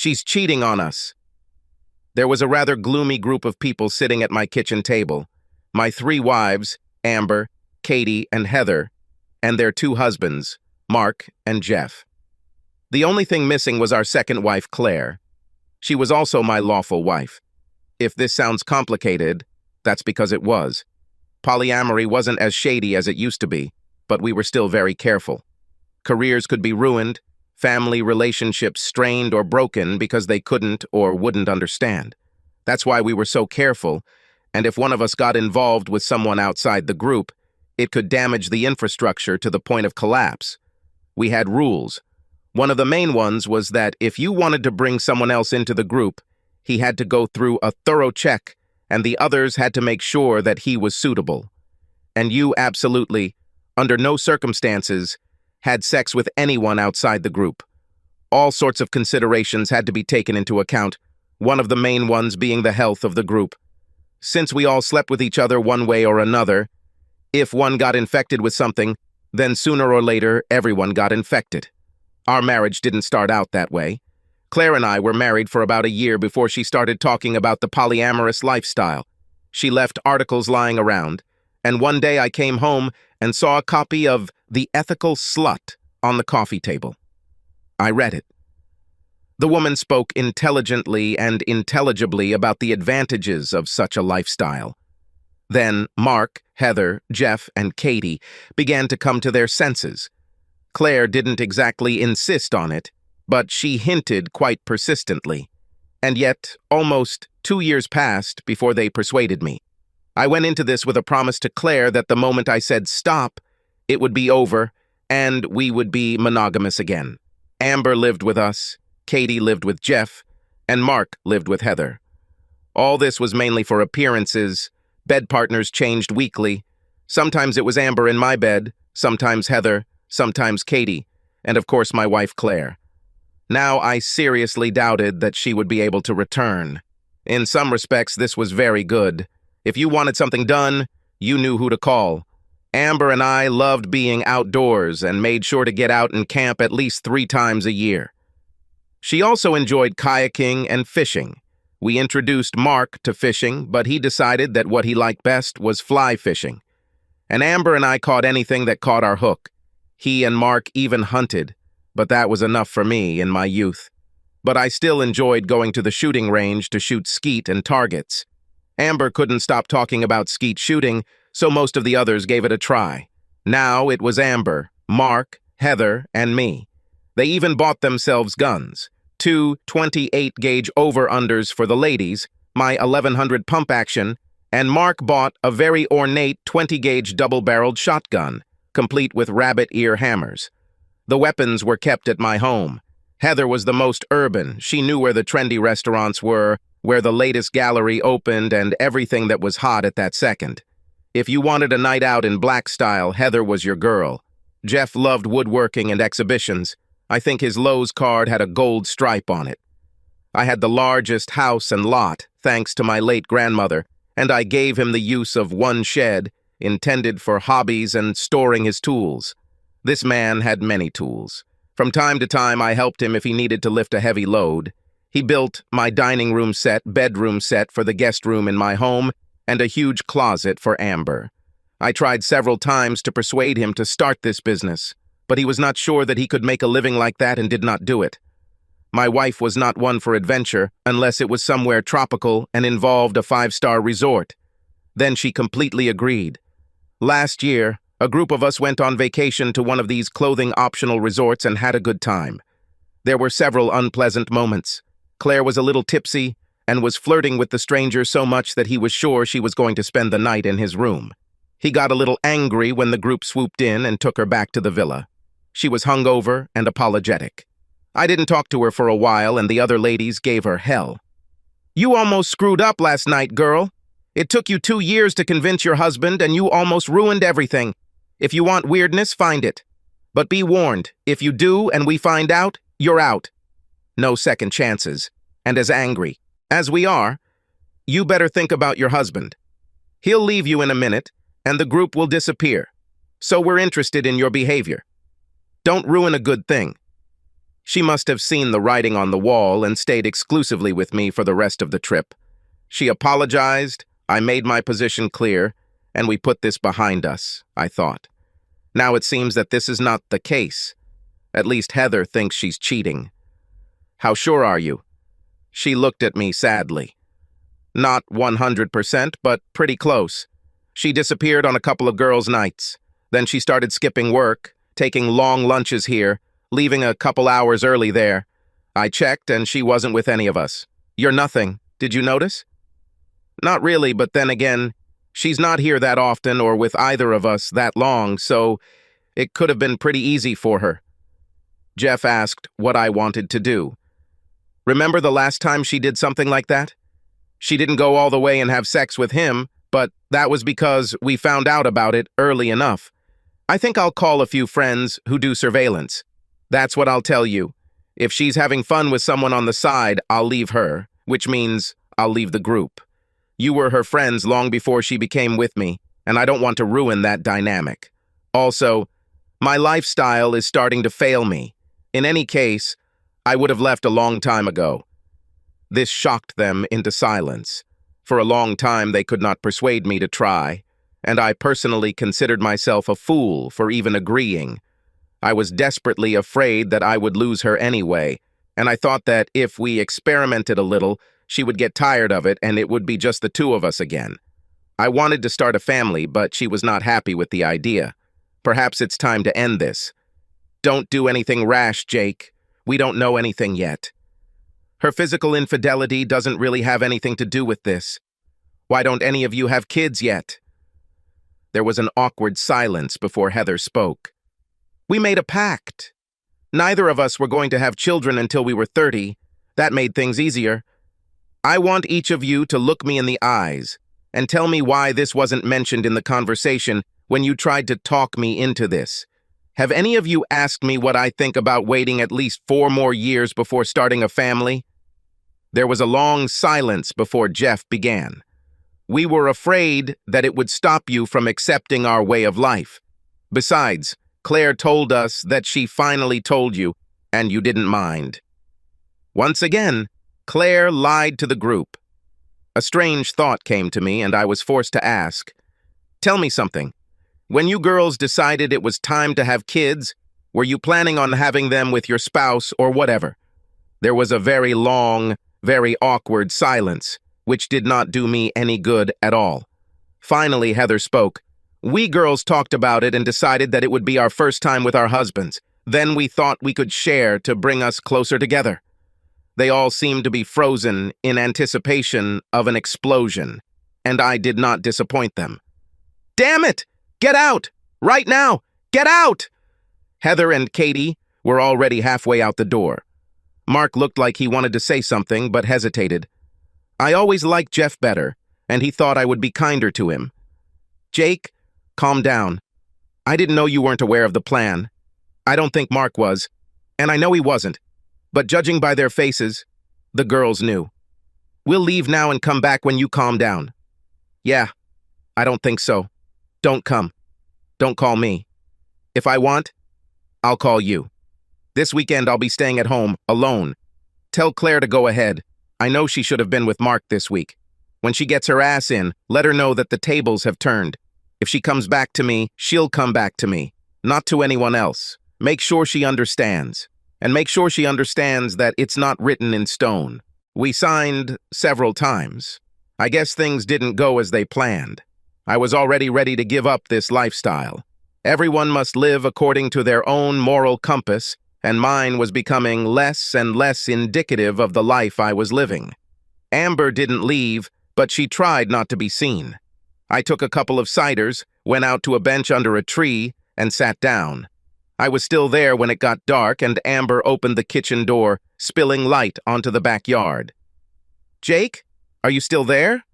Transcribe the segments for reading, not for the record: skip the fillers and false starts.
She's cheating on us." There was a rather gloomy group of people sitting at my kitchen table. My 3 wives, Amber, Katie, and Heather, and their 2 husbands, Mark and Jeff. The only thing missing was our second wife, Claire. She was also my lawful wife. If this sounds complicated, that's because it was. Polyamory wasn't as shady as it used to be, but we were still very careful. Careers could be ruined, family relationships strained or broken because they couldn't or wouldn't understand. That's why we were so careful, and if one of us got involved with someone outside the group, it could damage the infrastructure to the point of collapse. We had rules. One of the main ones was that if you wanted to bring someone else into the group, he had to go through a thorough check, and the others had to make sure that he was suitable. And you absolutely, under no circumstances, had sex with anyone outside the group. All sorts of considerations had to be taken into account, one of the main ones being the health of the group. Since we all slept with each other one way or another, if one got infected with something, then sooner or later everyone got infected. Our marriage didn't start out that way. Claire and I were married for about a year before she started talking about the polyamorous lifestyle. She left articles lying around, and one day I came home and saw a copy of The Ethical Slut on the coffee table. I read it. The woman spoke intelligently and intelligibly about the advantages of such a lifestyle. Then Mark, Heather, Jeff, and Katie began to come to their senses. Claire didn't exactly insist on it, but she hinted quite persistently. And yet, almost 2 years passed before they persuaded me. I went into this with a promise to Claire that the moment I said stop, it would be over, and we would be monogamous again. Amber lived with us, Katie lived with Jeff, and Mark lived with Heather. All this was mainly for appearances. Bed partners changed weekly. Sometimes it was Amber in my bed, sometimes Heather, sometimes Katie, and of course my wife Claire. Now I seriously doubted that she would be able to return. In some respects, this was very good. If you wanted something done, you knew who to call. Amber and I loved being outdoors and made sure to get out and camp at least 3 times a year. She also enjoyed kayaking and fishing. We introduced Mark to fishing, but he decided that what he liked best was fly fishing. And Amber and I caught anything that caught our hook. He and Mark even hunted, but that was enough for me in my youth. But I still enjoyed going to the shooting range to shoot skeet and targets. Amber couldn't stop talking about skeet shooting, so most of the others gave it a try. Now it was Amber, Mark, Heather, and me. They even bought themselves guns. 2 28-gauge over-unders for the ladies, my 1100 pump action, and Mark bought a very ornate 20-gauge double-barreled shotgun, complete with rabbit ear hammers. The weapons were kept at my home. Heather was the most urban. She knew where the trendy restaurants were, where the latest gallery opened, and everything that was hot at that second. If you wanted a night out in black style, Heather was your girl. Jeff loved woodworking and exhibitions. I think his Lowe's card had a gold stripe on it. I had the largest house and lot, thanks to my late grandmother, and I gave him the use of one shed, intended for hobbies and storing his tools. This man had many tools. From time to time, I helped him if he needed to lift a heavy load. He built my dining room set, bedroom set for the guest room in my home, and a huge closet for Amber. I tried several times to persuade him to start this business, but he was not sure that he could make a living like that and did not do it. My wife was not one for adventure unless it was somewhere tropical and involved a 5-star resort. Then she completely agreed. Last year, a group of us went on vacation to one of these clothing-optional resorts and had a good time. There were several unpleasant moments. Claire was a little tipsy and was flirting with the stranger so much that he was sure she was going to spend the night in his room. He got a little angry when the group swooped in and took her back to the villa. She was hungover and apologetic. I didn't talk to her for a while, and the other ladies gave her hell. "You almost screwed up last night, girl. It took you 2 years to convince your husband, and you almost ruined everything. If you want weirdness, find it. But be warned, if you do and we find out, you're out. No second chances. And as angry as we are, you better think about your husband. He'll leave you in a minute, and the group will disappear. So we're interested in your behavior. Don't ruin a good thing." She must have seen the writing on the wall and stayed exclusively with me for the rest of the trip. She apologized, I made my position clear, and we put this behind us, I thought. Now it seems that this is not the case. At least Heather thinks she's cheating. How sure are you? She looked at me sadly. Not 100%, but pretty close. She disappeared on a couple of girls' nights. Then she started skipping work, taking long lunches here, leaving a couple hours early there. I checked and she wasn't with any of us. You're nothing. Did you notice? Not really, but then again, she's not here that often or with either of us that long, so it could have been pretty easy for her. Jeff asked what I wanted to do. Remember the last time she did something like that? She didn't go all the way and have sex with him, but that was because we found out about it early enough. I think I'll call a few friends who do surveillance. That's what I'll tell you. If she's having fun with someone on the side, I'll leave her, which means I'll leave the group. You were her friends long before she became with me, and I don't want to ruin that dynamic. Also, my lifestyle is starting to fail me. In any case, I would have left a long time ago. This shocked them into silence. For a long time, they could not persuade me to try, and I personally considered myself a fool for even agreeing. I was desperately afraid that I would lose her anyway, and I thought that if we experimented a little, she would get tired of it and it would be just the two of us again. I wanted to start a family, but she was not happy with the idea. Perhaps it's time to end this. Don't do anything rash, Jake. We don't know anything yet. Her physical infidelity doesn't really have anything to do with this. Why don't any of you have kids yet? There was an awkward silence before Heather spoke. We made a pact. Neither of us were going to have children until we were 30. That made things easier. I want each of you to look me in the eyes and tell me why this wasn't mentioned in the conversation when you tried to talk me into this. Have any of you asked me what I think about waiting at least 4 more years before starting a family? There was a long silence before Jeff began. We were afraid that it would stop you from accepting our way of life. Besides, Claire told us that she finally told you, and you didn't mind. Once again, Claire lied to the group. A strange thought came to me, and I was forced to ask, tell me something. When you girls decided it was time to have kids, were you planning on having them with your spouse or whatever? There was a very long, very awkward silence, which did not do me any good at all. Finally, Heather spoke. We girls talked about it and decided that it would be our first time with our husbands. Then we thought we could share to bring us closer together. They all seemed to be frozen in anticipation of an explosion, and I did not disappoint them. Damn it! Get out! Right now! Get out! Heather and Katie were already halfway out the door. Mark looked like he wanted to say something, but hesitated. I always liked Jeff better, and he thought I would be kinder to him. Jake, calm down. I didn't know you weren't aware of the plan. I don't think Mark was, and I know he wasn't. But judging by their faces, the girls knew. We'll leave now and come back when you calm down. Yeah, I don't think so. Don't come. Don't call me. If I want, I'll call you. This weekend I'll be staying at home, alone. Tell Claire to go ahead. I know she should have been with Mark this week. When she gets her ass in, let her know that the tables have turned. If she comes back to me, she'll come back to me, not to anyone else. Make sure she understands. And make sure she understands that it's not written in stone. We signed several times. I guess things didn't go as they planned. I was already ready to give up this lifestyle. Everyone must live according to their own moral compass, and mine was becoming less and less indicative of the life I was living. Amber didn't leave, but she tried not to be seen. I took a couple of ciders, went out to a bench under a tree, and sat down. I was still there when it got dark, and Amber opened the kitchen door, spilling light onto the backyard. Jake, are you still there?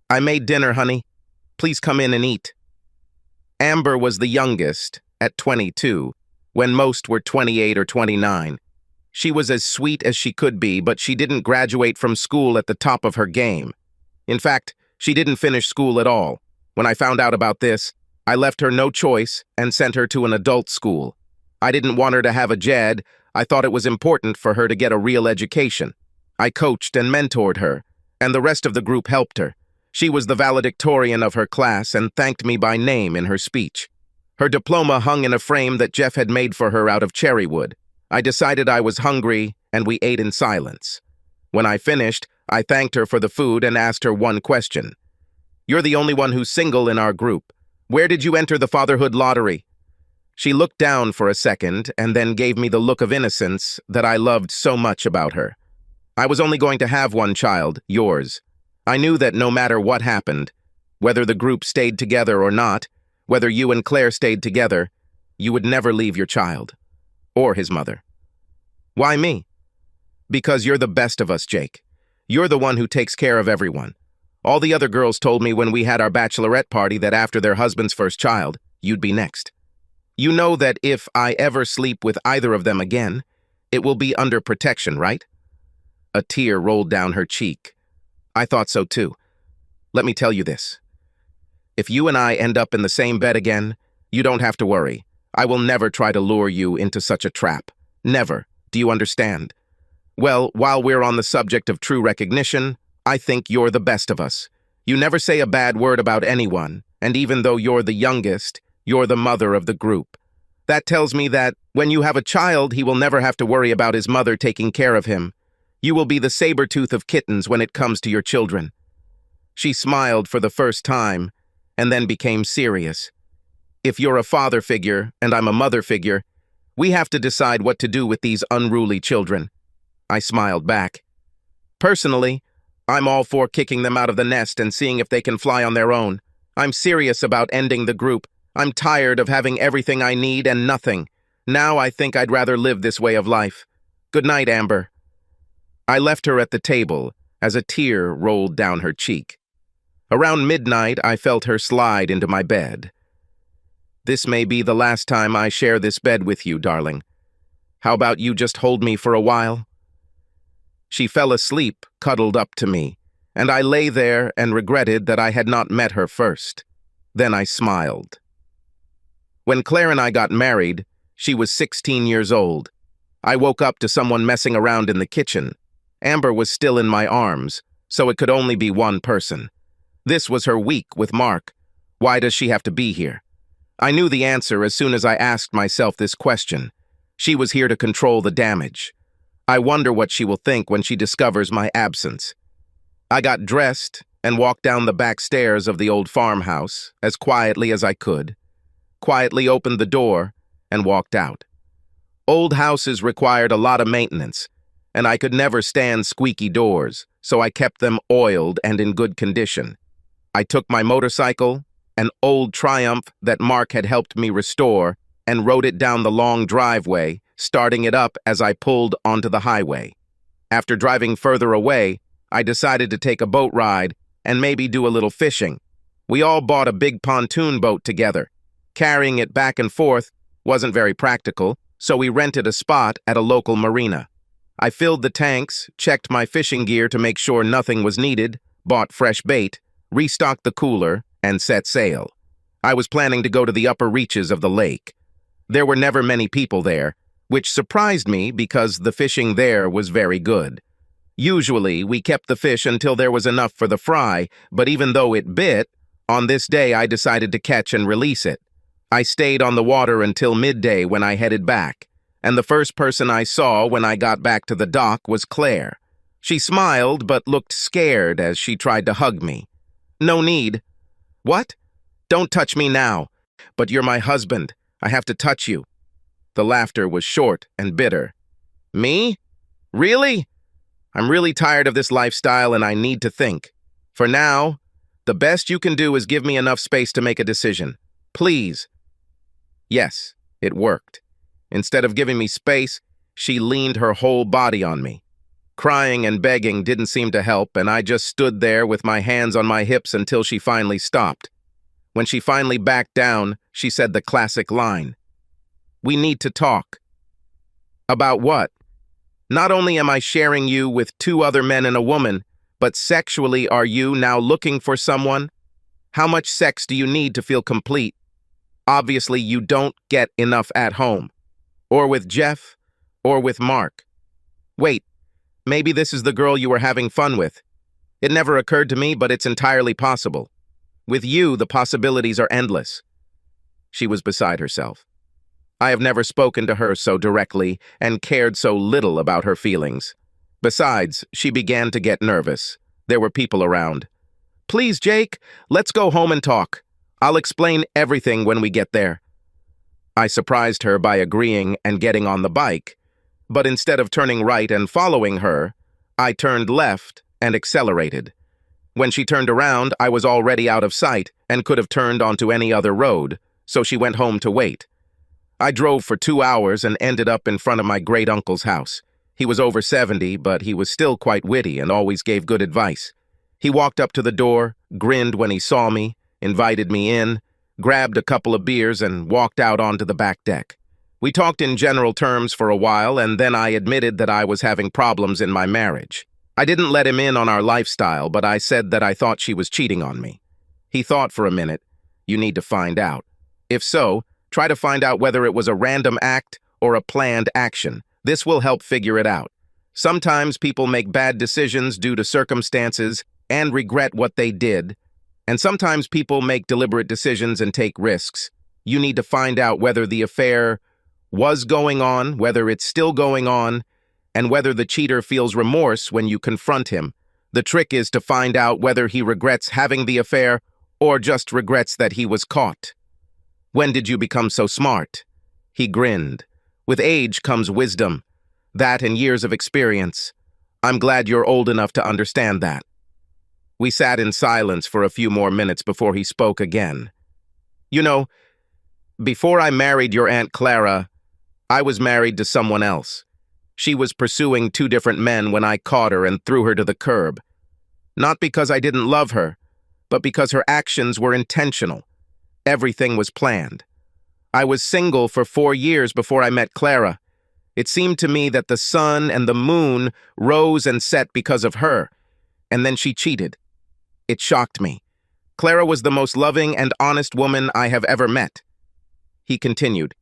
I made dinner, honey. Please come in and eat. Amber was the youngest, at 22, when most were 28 or 29. She was as sweet as she could be, but she didn't graduate from school at the top of her game. In fact, she didn't finish school at all. When I found out about this, I left her no choice and sent her to an adult school. I didn't want her to have a JED, I thought it was important for her to get a real education. I coached and mentored her, and the rest of the group helped her. She was the valedictorian of her class and thanked me by name in her speech. Her diploma hung in a frame that Jeff had made for her out of cherry wood. I decided I was hungry, and we ate in silence. When I finished, I thanked her for the food and asked her one question. "You're the only one who's single in our group. Where did you enter the fatherhood lottery?" She looked down for a second and then gave me the look of innocence that I loved so much about her. "I was only going to have one child, yours. I knew that no matter what happened, whether the group stayed together or not, whether you and Claire stayed together, you would never leave your child. Or his mother." "Why me?" "Because you're the best of us, Jake. You're the one who takes care of everyone. All the other girls told me when we had our bachelorette party that after their husband's first child, you'd be next. You know that if I ever sleep with either of them again, it will be under protection, right?" A tear rolled down her cheek. I thought so too. Let me tell you this. If you and I end up in the same bed again, you don't have to worry. I will never try to lure you into such a trap. Never. Do you understand? Well, while we're on the subject of true recognition, I think you're the best of us. You never say a bad word about anyone, and even though you're the youngest, you're the mother of the group. That tells me that when you have a child, he will never have to worry about his mother taking care of him. You will be the saber-tooth of kittens when it comes to your children. She smiled for the first time, and then became serious. If you're a father figure, and I'm a mother figure, we have to decide what to do with these unruly children. I smiled back. Personally, I'm all for kicking them out of the nest and seeing if they can fly on their own. I'm serious about ending the group. I'm tired of having everything I need and nothing. Now I think I'd rather live this way of life. Good night, Amber. I left her at the table as a tear rolled down her cheek. Around midnight, I felt her slide into my bed. "This may be the last time I share this bed with you, darling. How about you just hold me for a while?" She fell asleep, cuddled up to me, and I lay there and regretted that I had not met her first. Then I smiled. When Claire and I got married, she was 16 years old. I woke up to someone messing around in the kitchen. Amber was still in my arms, so it could only be one person. This was her week with Mark. Why does she have to be here? I knew the answer as soon as I asked myself this question. She was here to control the damage. I wonder what she will think when she discovers my absence. I got dressed and walked down the back stairs of the old farmhouse as quietly as I could, quietly opened the door, and walked out. Old houses required a lot of maintenance, and I could never stand squeaky doors, so I kept them oiled and in good condition. I took my motorcycle, an old Triumph that Mark had helped me restore, and rode it down the long driveway, starting it up as I pulled onto the highway. After driving further away, I decided to take a boat ride and maybe do a little fishing. We all bought a big pontoon boat together. Carrying it back and forth wasn't very practical, so we rented a spot at a local marina. I filled the tanks, checked my fishing gear to make sure nothing was needed, bought fresh bait, restocked the cooler, and set sail. I was planning to go to the upper reaches of the lake. There were never many people there, which surprised me because the fishing there was very good. Usually, we kept the fish until there was enough for the fry, but even though it bit, on this day I decided to catch and release it. I stayed on the water until midday when I headed back, and the first person I saw when I got back to the dock was Claire. She smiled but looked scared as she tried to hug me. "No need." "What? Don't touch me now. But you're my husband. I have to touch you." The laughter was short and bitter. "Me? Really? I'm really tired of this lifestyle and I need to think. For now, the best you can do is give me enough space to make a decision. Please." Yes, it worked. Instead of giving me space, she leaned her whole body on me. Crying and begging didn't seem to help, and I just stood there with my hands on my hips until she finally stopped. When she finally backed down, she said the classic line, "We need to talk." "About what?" "Not only am I sharing you with 2 other men and a woman, but sexually are you now looking for someone? How much sex do you need to feel complete? Obviously, you don't get enough at home. Or with Jeff, Or with Mark. Wait, maybe this is the girl you were having fun with. It never occurred to me, but it's entirely possible. With you, the possibilities are endless. She was beside herself. I have never spoken to her so directly and cared so little about her feelings. Besides, she began to get nervous. There were people around. Please, Jake, let's go home and talk. I'll explain everything when we get there. I surprised her by agreeing and getting on the bike, but instead of turning right and following her, I turned left and accelerated. When she turned around, I was already out of sight and could have turned onto any other road, so she went home to wait. I drove for 2 hours and ended up in front of my great-uncle's house. He was over 70, but he was still quite witty and always gave good advice. He walked up to the door, grinned when he saw me, invited me in, grabbed a couple of beers and walked out onto the back deck. We talked in general terms for a while, and then I admitted that I was having problems in my marriage. I didn't let him in on our lifestyle, but I said that I thought she was cheating on me. He thought for a minute. You need to find out. If so, try to find out whether it was a random act or a planned action. This will help figure it out. Sometimes people make bad decisions due to circumstances and regret what they did, and sometimes people make deliberate decisions and take risks. You need to find out whether the affair was going on, whether it's still going on, and whether the cheater feels remorse when you confront him. The trick is to find out whether he regrets having the affair or just regrets that he was caught. When did you become so smart? He grinned. With age comes wisdom. That and years of experience. I'm glad you're old enough to understand that. We sat in silence for a few more minutes before he spoke again. You know, before I married your Aunt Clara, I was married to someone else. She was pursuing 2 different men when I caught her and threw her to the curb. Not because I didn't love her, but because her actions were intentional. Everything was planned. I was single for 4 years before I met Clara. It seemed to me that the sun and the moon rose and set because of her, and then she cheated. It shocked me. Clara was the most loving and honest woman I have ever met. He continued.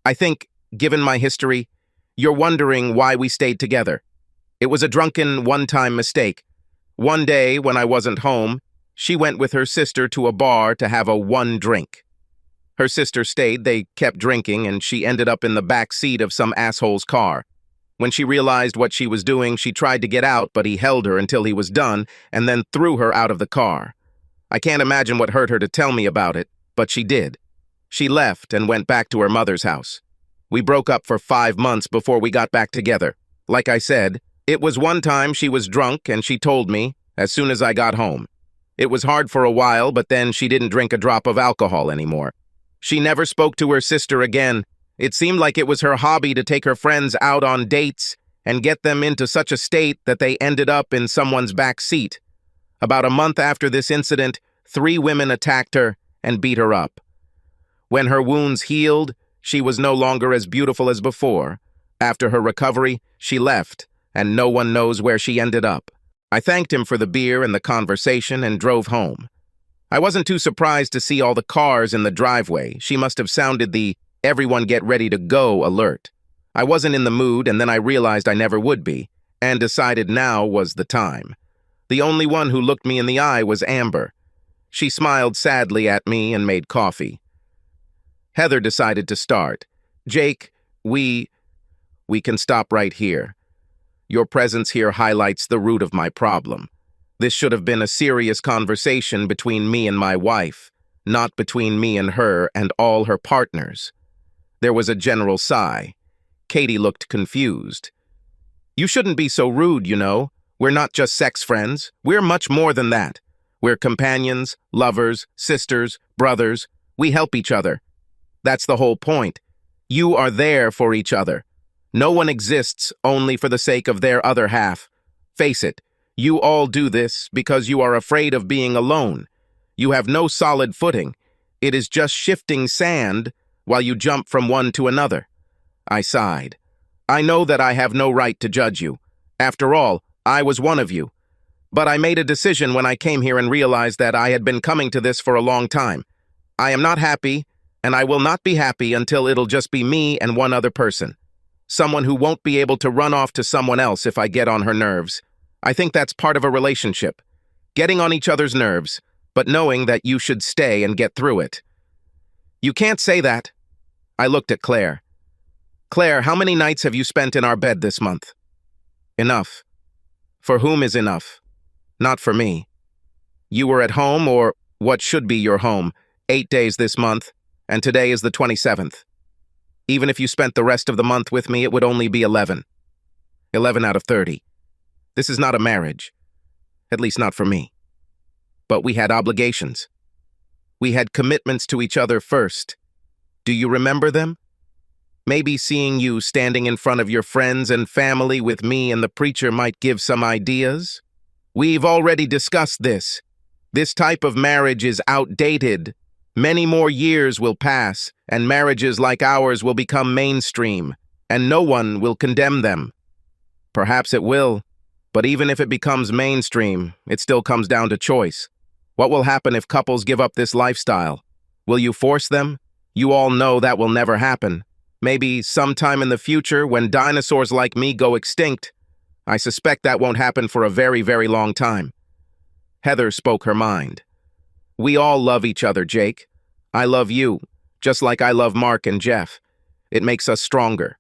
I think, given my history, you're wondering why we stayed together. It was a drunken, one-time mistake. One day, when I wasn't home, she went with her sister to a bar to have a 1 drink. Her sister stayed, they kept drinking, and she ended up in the back seat of some asshole's car. When she realized what she was doing, she tried to get out, but he held her until he was done and then threw her out of the car. I can't imagine what hurt her to tell me about it, but she did. She left and went back to her mother's house. We broke up for 5 months before we got back together. Like I said, it was one time she was drunk and she told me as soon as I got home. It was hard for a while, but then she didn't drink a drop of alcohol anymore. She never spoke to her sister again. It seemed like it was her hobby to take her friends out on dates and get them into such a state that they ended up in someone's back seat. About a month after this incident, 3 women attacked her and beat her up. When her wounds healed, she was no longer as beautiful as before. After her recovery, she left, and no one knows where she ended up. I thanked him for the beer and the conversation and drove home. I wasn't too surprised to see all the cars in the driveway. She must have sounded the "everyone get ready to go" alert. I wasn't in the mood, and then I realized I never would be, and decided now was the time. The only one who looked me in the eye was Amber. She smiled sadly at me and made coffee. Heather decided to start. Jake, we can stop right here. Your presence here highlights the root of my problem. This should have been a serious conversation between me and my wife, not between me and her and all her partners. There was a general sigh. Katie looked confused. You shouldn't be so rude, you know. We're not just sex friends. We're much more than that. We're companions, lovers, sisters, brothers. We help each other. That's the whole point. You are there for each other. No one exists only for the sake of their other half. Face it, you all do this because you are afraid of being alone. You have no solid footing. It is just shifting sand while you jump from one to another. I sighed. I know that I have no right to judge you. After all, I was one of you. But I made a decision when I came here and realized that I had been coming to this for a long time. I am not happy, and I will not be happy until it'll just be me and one other person. Someone who won't be able to run off to someone else if I get on her nerves. I think that's part of a relationship. Getting on each other's nerves, but knowing that you should stay and get through it. You can't say that. I looked at Claire. Claire, how many nights have you spent in our bed this month? Enough. For whom is enough? Not for me. You were at home, or what should be your home, 8 days this month, and today is the 27th. Even if you spent the rest of the month with me, it would only be 11. 11 out of 30. This is not a marriage. At least not for me. But we had obligations. We had commitments to each other first. Do you remember them? Maybe seeing you standing in front of your friends and family with me and the preacher might give some ideas? We've already discussed this. This type of marriage is outdated. Many more years will pass, and marriages like ours will become mainstream, and no one will condemn them. Perhaps it will, but even if it becomes mainstream, it still comes down to choice. What will happen if couples give up this lifestyle? Will you force them? You all know that will never happen. Maybe sometime in the future when dinosaurs like me go extinct. I suspect that won't happen for a very, very long time. Heather spoke her mind. We all love each other, Jake. I love you, just like I love Mark and Jeff. It makes us stronger.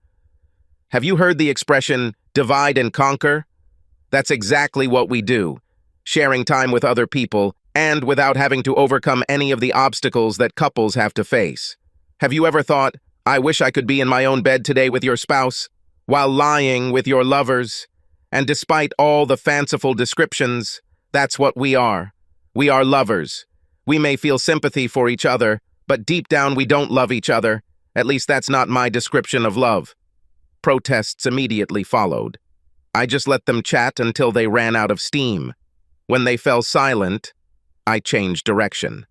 Have you heard the expression, divide and conquer? That's exactly what we do, sharing time with other people and without having to overcome any of the obstacles that couples have to face. Have you ever thought, I wish I could be in my own bed today with your spouse, while lying with your lovers? And despite all the fanciful descriptions, that's what we are. We are lovers. We may feel sympathy for each other, but deep down we don't love each other. At least that's not my description of love. Protests immediately followed. I just let them chat until they ran out of steam. When they fell silent, I changed direction.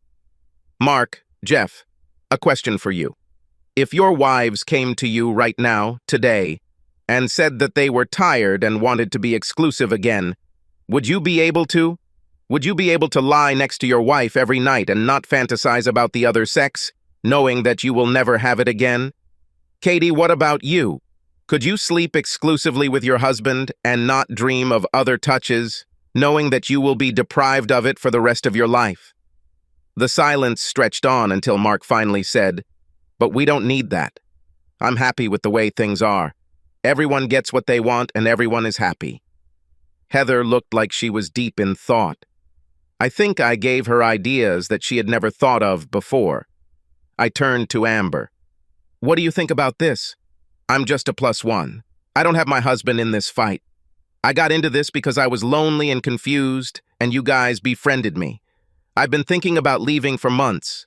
Mark, Jeff, a question for you. If your wives came to you right now, today, and said that they were tired and wanted to be exclusive again, would you be able to? Would you be able to lie next to your wife every night and not fantasize about the other sex, knowing that you will never have it again? Katie, what about you? Could you sleep exclusively with your husband and not dream of other touches, knowing that you will be deprived of it for the rest of your life? The silence stretched on until Mark finally said, But we don't need that. I'm happy with the way things are. Everyone gets what they want and everyone is happy. Heather looked like she was deep in thought. I think I gave her ideas that she had never thought of before. I turned to Amber. What do you think about this? I'm just a +1. I don't have my husband in this fight. I got into this because I was lonely and confused, and you guys befriended me. I've been thinking about leaving for months.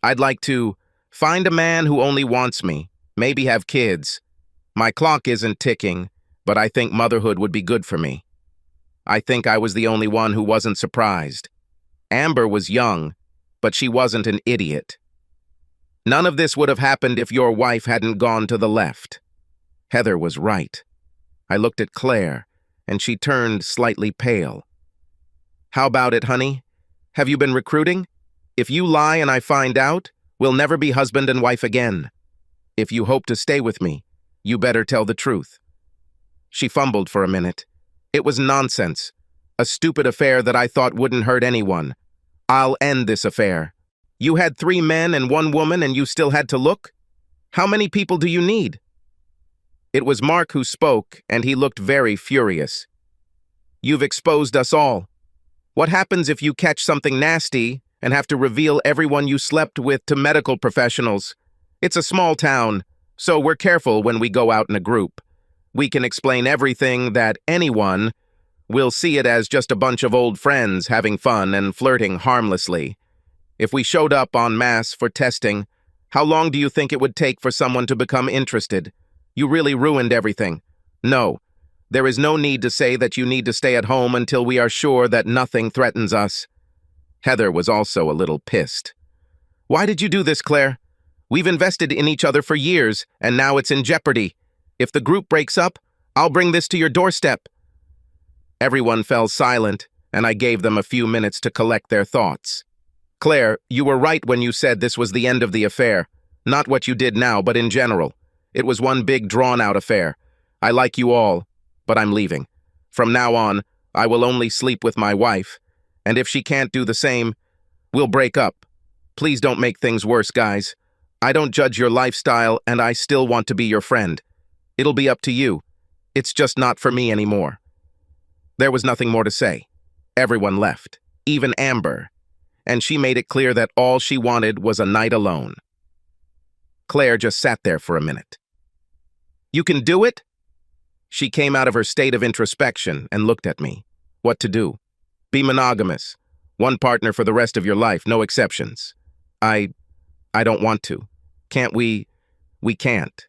I'd like to find a man who only wants me, maybe have kids. My clock isn't ticking, but I think motherhood would be good for me. I think I was the only one who wasn't surprised. Amber was young, but she wasn't an idiot. None of this would have happened if your wife hadn't gone to the left. Heather was right. I looked at Claire, and she turned slightly pale. How about it, honey? Have you been recruiting? If you lie and I find out, we'll never be husband and wife again. If you hope to stay with me, you better tell the truth. She fumbled for a minute. It was nonsense. A stupid affair that I thought wouldn't hurt anyone. I'll end this affair. You had 3 men and 1 woman and you still had to look? How many people do you need? It was Mark who spoke, and he looked very furious. You've exposed us all. What happens if you catch something nasty and have to reveal everyone you slept with to medical professionals? It's a small town, so we're careful when we go out in a group. We can explain everything that anyone will see it as just a bunch of old friends having fun and flirting harmlessly. If we showed up en masse for testing, how long do you think it would take for someone to become interested? You really ruined everything. No, there is no need to say that you need to stay at home until we are sure that nothing threatens us. Heather was also a little pissed. Why did you do this, Claire? We've invested in each other for years, and now it's in jeopardy. If the group breaks up, I'll bring this to your doorstep. Everyone fell silent, and I gave them a few minutes to collect their thoughts. Claire, you were right when you said this was the end of the affair. Not what you did now, but in general. It was one big drawn-out affair. I like you all, but I'm leaving. From now on, I will only sleep with my wife, and if she can't do the same, we'll break up. Please don't make things worse, guys. I don't judge your lifestyle, and I still want to be your friend. It'll be up to you. It's just not for me anymore." There was nothing more to say. Everyone left, even Amber, and she made it clear that all she wanted was a night alone. Claire just sat there for a minute. "You can do it?" She came out of her state of introspection and looked at me. What to do? Be monogamous. One partner for the rest of your life, no exceptions. I don't want to. Can't we? We can't.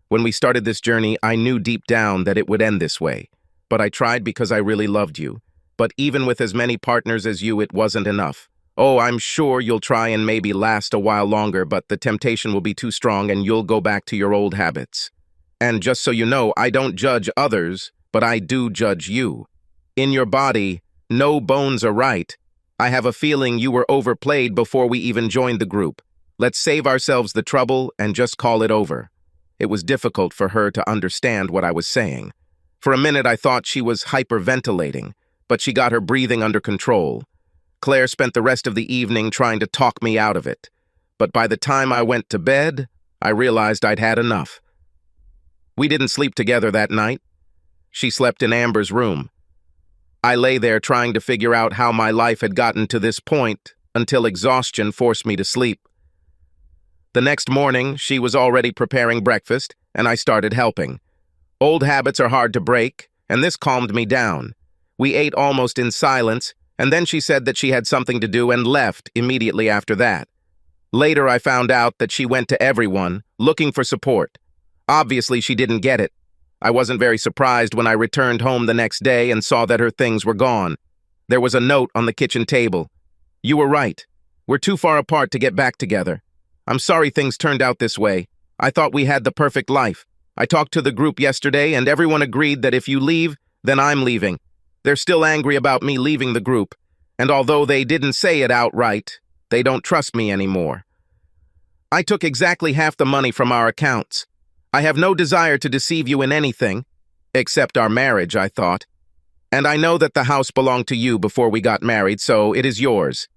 When we started this journey, I knew deep down that it would end this way. But I tried because I really loved you. But even with as many partners as you, it wasn't enough. Oh, I'm sure you'll try and maybe last a while longer, but the temptation will be too strong and you'll go back to your old habits. And just so you know, I don't judge others, but I do judge you. In your body, no bones are right. I have a feeling you were overplayed before we even joined the group. Let's save ourselves the trouble and just call it over. It was difficult for her to understand what I was saying. For a minute, I thought she was hyperventilating, but she got her breathing under control. Claire spent the rest of the evening trying to talk me out of it. But by the time I went to bed, I realized I'd had enough. We didn't sleep together that night. She slept in Amber's room. I lay there trying to figure out how my life had gotten to this point until exhaustion forced me to sleep. The next morning, she was already preparing breakfast, and I started helping. Old habits are hard to break, and this calmed me down. We ate almost in silence, and then she said that she had something to do and left immediately after that. Later, I found out that she went to everyone, looking for support. Obviously, she didn't get it. I wasn't very surprised when I returned home the next day and saw that her things were gone. There was a note on the kitchen table. "You were right. We're too far apart to get back together. I'm sorry things turned out this way. I thought we had the perfect life. I talked to the group yesterday and everyone agreed that if you leave, then I'm leaving. They're still angry about me leaving the group, and although they didn't say it outright, they don't trust me anymore. I took exactly half the money from our accounts. I have no desire to deceive you in anything, except our marriage, I thought. And I know that the house belonged to you before we got married, so it is yours.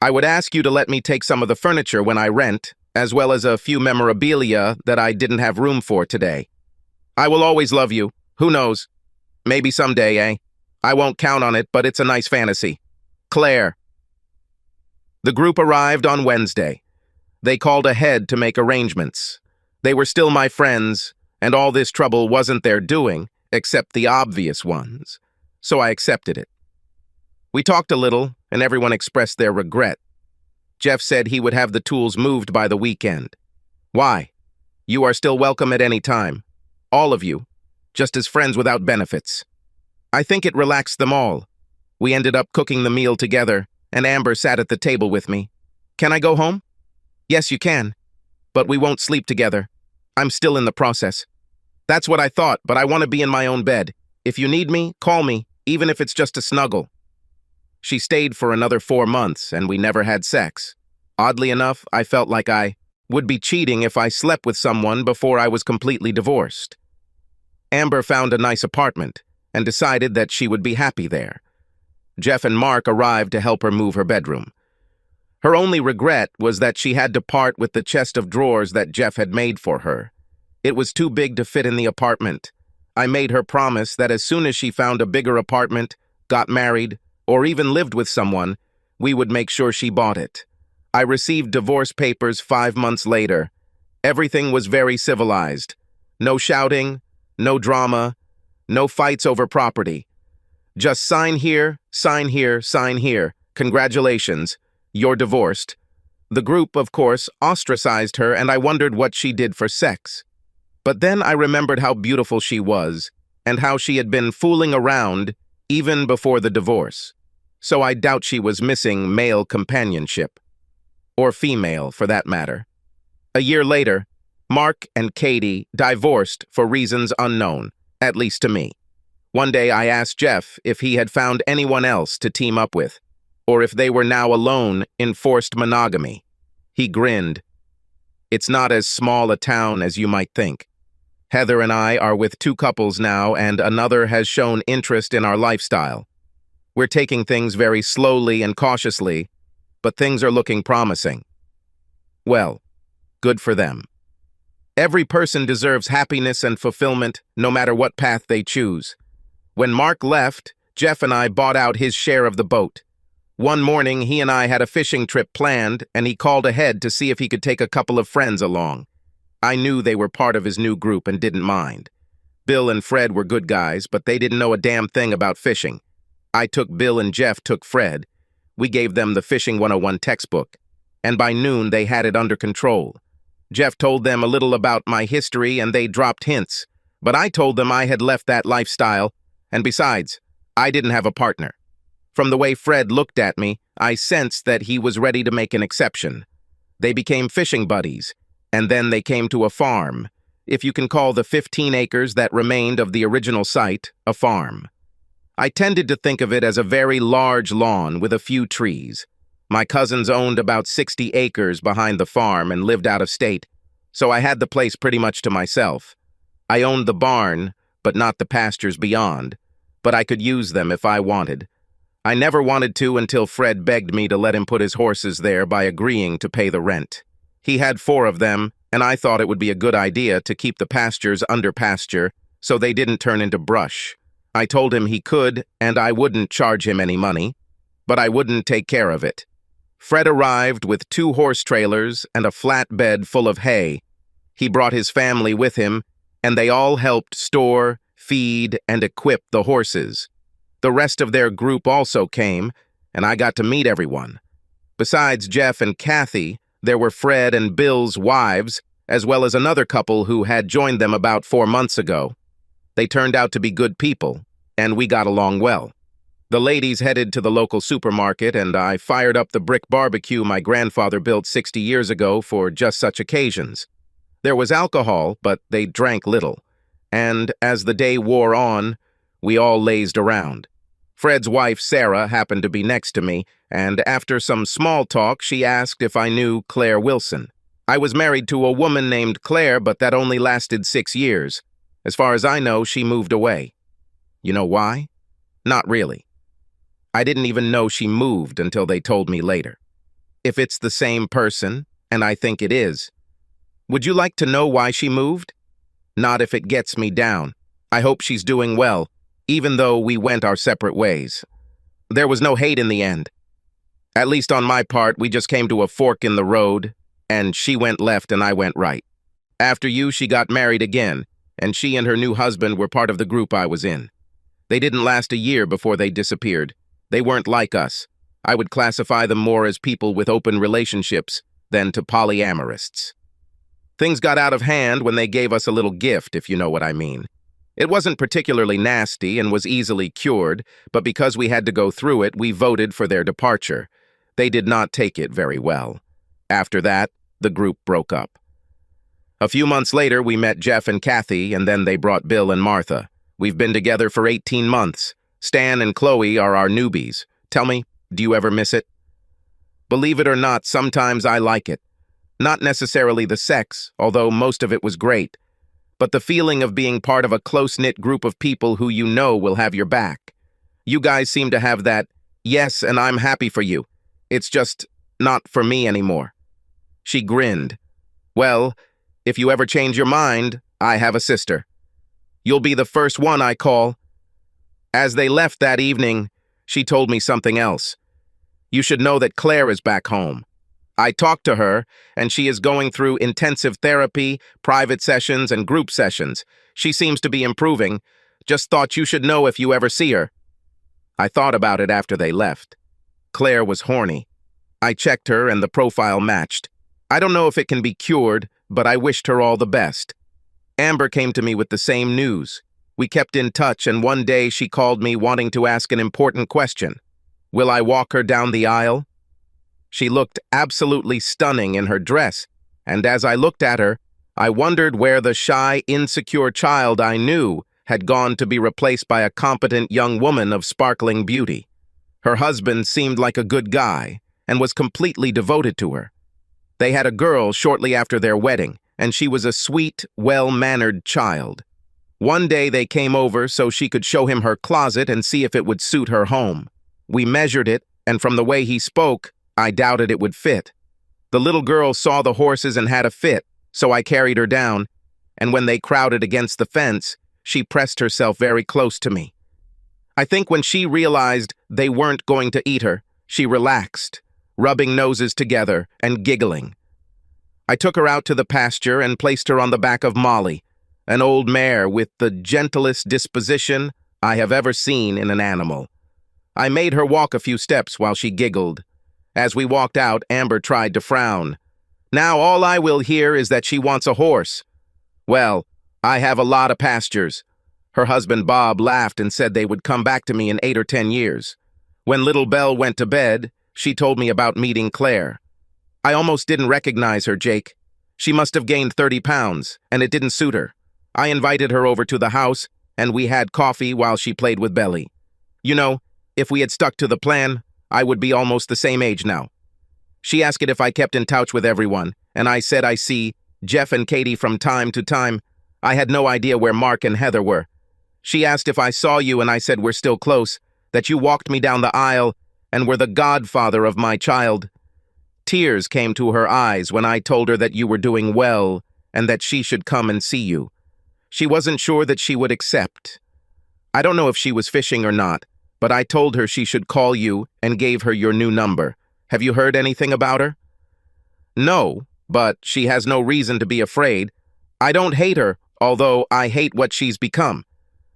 I would ask you to let me take some of the furniture when I rent, as well as a few memorabilia that I didn't have room for today. I will always love you. Who knows? Maybe someday, eh? I won't count on it, but it's a nice fantasy. Claire." The group arrived on Wednesday. They called ahead to make arrangements. They were still my friends, and all this trouble wasn't their doing, except the obvious ones. So I accepted it. We talked a little, and everyone expressed their regret. Jeff said he would have the tools moved by the weekend. Why? You are still welcome at any time. All of you. Just as friends without benefits. I think it relaxed them all. We ended up cooking the meal together, and Amber sat at the table with me. "Can I go home?" "Yes, you can. But we won't sleep together. I'm still in the process." "That's what I thought, but I want to be in my own bed. If you need me, call me, even if it's just a snuggle." She stayed for another 4 months, and we never had sex. Oddly enough, I felt like I would be cheating if I slept with someone before I was completely divorced. Amber found a nice apartment and decided that she would be happy there. Jeff and Mark arrived to help her move her bedroom. Her only regret was that she had to part with the chest of drawers that Jeff had made for her. It was too big to fit in the apartment. I made her promise that as soon as she found a bigger apartment, got married, or even lived with someone, we would make sure she bought it. I received divorce papers 5 months later. Everything was very civilized. No shouting, no drama, no fights over property. Just sign here, sign here, sign here. Congratulations, you're divorced. The group, of course, ostracized her, and I wondered what she did for sex. But then I remembered how beautiful she was, and how she had been fooling around even before the divorce. So I doubt she was missing male companionship. Or female, for that matter. A year later, Mark and Katie divorced for reasons unknown, at least to me. One day I asked Jeff if he had found anyone else to team up with, or if they were now alone in forced monogamy. He grinned. "It's not as small a town as you might think. Heather and I are with two couples now, and another has shown interest in our lifestyle. We're taking things very slowly and cautiously, but things are looking promising. Well, good for them. Every person deserves happiness and fulfillment, no matter what path they choose. When Mark left, Jeff and I bought out his share of the boat. One morning, he and I had a fishing trip planned, and he called ahead to see if he could take a couple of friends along. I knew they were part of his new group and didn't mind. Bill and Fred were good guys, but they didn't know a damn thing about fishing. I took Bill and Jeff took Fred. We gave them the Fishing 101 textbook, and by noon they had it under control. Jeff told them a little about my history and they dropped hints, but I told them I had left that lifestyle, and besides, I didn't have a partner. From the way Fred looked at me, I sensed that he was ready to make an exception. They became fishing buddies, and then they came to a farm, if you can call the 15 acres that remained of the original site a farm. I tended to think of it as a very large lawn with a few trees. My cousins owned about 60 acres behind the farm and lived out of state, so I had the place pretty much to myself. I owned the barn, but not the pastures beyond, but I could use them if I wanted. I never wanted to until Fred begged me to let him put his horses there by agreeing to pay the rent. He had 4 of them, and I thought it would be a good idea to keep the pastures under pasture so they didn't turn into brush. I told him he could, and I wouldn't charge him any money, but I wouldn't take care of it. Fred arrived with 2 horse trailers and a flatbed full of hay. He brought his family with him, and they all helped store, feed, and equip the horses. The rest of their group also came, and I got to meet everyone. Besides Jeff and Kathy, there were Fred and Bill's wives, as well as another couple who had joined them about 4 months ago. They turned out to be good people, and we got along well. The ladies headed to the local supermarket, and I fired up the brick barbecue my grandfather built 60 years ago for just such occasions. There was alcohol, but they drank little, and as the day wore on, we all lazed around. Fred's wife, Sarah, happened to be next to me, and after some small talk, she asked if I knew Claire Wilson. I was married to a woman named Claire, but that only lasted 6 years. As far as I know, she moved away. You know why? Not really. I didn't even know she moved until they told me later. If it's the same person, and I think it is, would you like to know why she moved? Not if it gets me down. I hope she's doing well, even though we went our separate ways. There was no hate in the end. At least on my part, we just came to a fork in the road, and she went left and I went right. After you, she got married again, and she and her new husband were part of the group I was in. They didn't last a year before they disappeared. They weren't like us. I would classify them more as people with open relationships than to polyamorists. Things got out of hand when they gave us a little gift, if you know what I mean. It wasn't particularly nasty and was easily cured, but because we had to go through it, we voted for their departure. They did not take it very well. After that, the group broke up. A few months later, we met Jeff and Kathy, and then they brought Bill and Martha. We've been together for 18 months. Stan and Chloe are our newbies. Tell me, do you ever miss it? Believe it or not, sometimes I like it. Not necessarily the sex, although most of it was great, but the feeling of being part of a close-knit group of people who you know will have your back. You guys seem to have that, yes, and I'm happy for you. It's just not for me anymore. She grinned. Well, if you ever change your mind, I have a sister. You'll be the first one I call. As they left that evening, she told me something else. You should know that Claire is back home. I talked to her, and she is going through intensive therapy, private sessions, and group sessions. She seems to be improving. Just thought you should know if you ever see her. I thought about it after they left. Claire was horny. I checked her, and the profile matched. I don't know if it can be cured, but I wished her all the best. Amber came to me with the same news. We kept in touch, and one day she called me wanting to ask an important question. Will I walk her down the aisle? She looked absolutely stunning in her dress, and as I looked at her, I wondered where the shy, insecure child I knew had gone to be replaced by a competent young woman of sparkling beauty. Her husband seemed like a good guy and was completely devoted to her. They had a girl shortly after their wedding, and she was a sweet, well-mannered child. One day they came over so she could show him her closet and see if it would suit her home. We measured it, and from the way he spoke, I doubted it would fit. The little girl saw the horses and had a fit, so I carried her down, and when they crowded against the fence, she pressed herself very close to me. I think when she realized they weren't going to eat her, she relaxed, rubbing noses together and giggling. I took her out to the pasture and placed her on the back of Molly, an old mare with the gentlest disposition I have ever seen in an animal. I made her walk a few steps while she giggled. As we walked out, Amber tried to frown. Now all I will hear is that she wants a horse. Well, I have a lot of pastures. Her husband Bob laughed and said they would come back to me in 8 or 10 years. When little Belle went to bed, she told me about meeting Claire. I almost didn't recognize her, Jake. She must have gained 30 pounds, and it didn't suit her. I invited her over to the house, and we had coffee while she played with Belly. You know, if we had stuck to the plan, I would be almost the same age now. She asked if I kept in touch with everyone, and I said I see Jeff and Katie from time to time. I had no idea where Mark and Heather were. She asked if I saw you, and I said we're still close, that you walked me down the aisle and were the godfather of my child. Tears came to her eyes when I told her that you were doing well and that she should come and see you. She wasn't sure that she would accept. I don't know if she was fishing or not, but I told her she should call you and gave her your new number. Have you heard anything about her? No, but she has no reason to be afraid. I don't hate her, although I hate what she's become.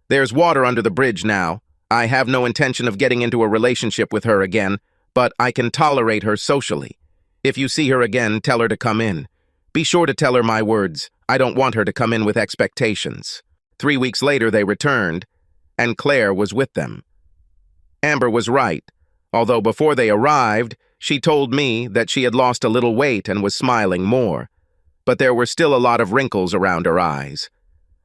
There's water under the bridge now. I have no intention of getting into a relationship with her again, but I can tolerate her socially. If you see her again, tell her to come in. Be sure to tell her my words. I don't want her to come in with expectations. 3 weeks later, they returned, and Claire was with them. Amber was right, although before they arrived, she told me that she had lost a little weight and was smiling more, but there were still a lot of wrinkles around her eyes.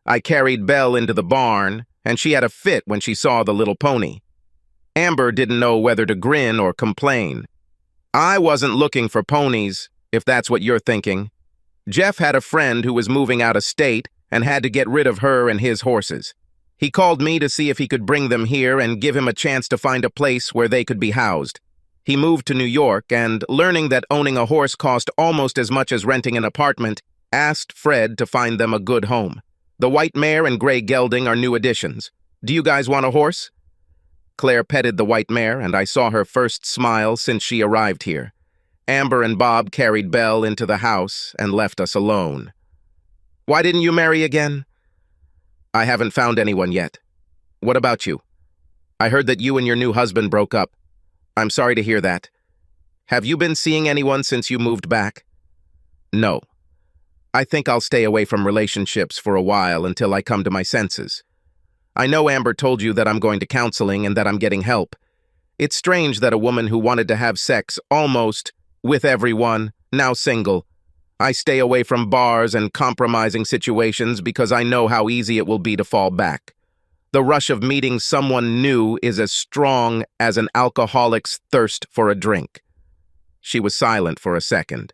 I carried Belle into the barn, and she had a fit when she saw the little pony. Amber didn't know whether to grin or complain. I wasn't looking for ponies, if that's what you're thinking. Jeff had a friend who was moving out of state and had to get rid of her and his horses. He called me to see if he could bring them here and give him a chance to find a place where they could be housed. He moved to New York and, learning that owning a horse cost almost as much as renting an apartment, asked Fred to find them a good home. The white mare and gray gelding are new additions. Do you guys want a horse? Claire petted the white mare, and I saw her first smile since she arrived here. Amber and Bob carried Belle into the house and left us alone. Why didn't you marry again? I haven't found anyone yet. What about you? I heard that you and your new husband broke up. I'm sorry to hear that. Have you been seeing anyone since you moved back? No. I think I'll stay away from relationships for a while until I come to my senses. I know Amber told you that I'm going to counseling and that I'm getting help. It's strange that a woman who wanted to have sex almost with everyone, now single. I stay away from bars and compromising situations because I know how easy it will be to fall back. The rush of meeting someone new is as strong as an alcoholic's thirst for a drink. She was silent for a second,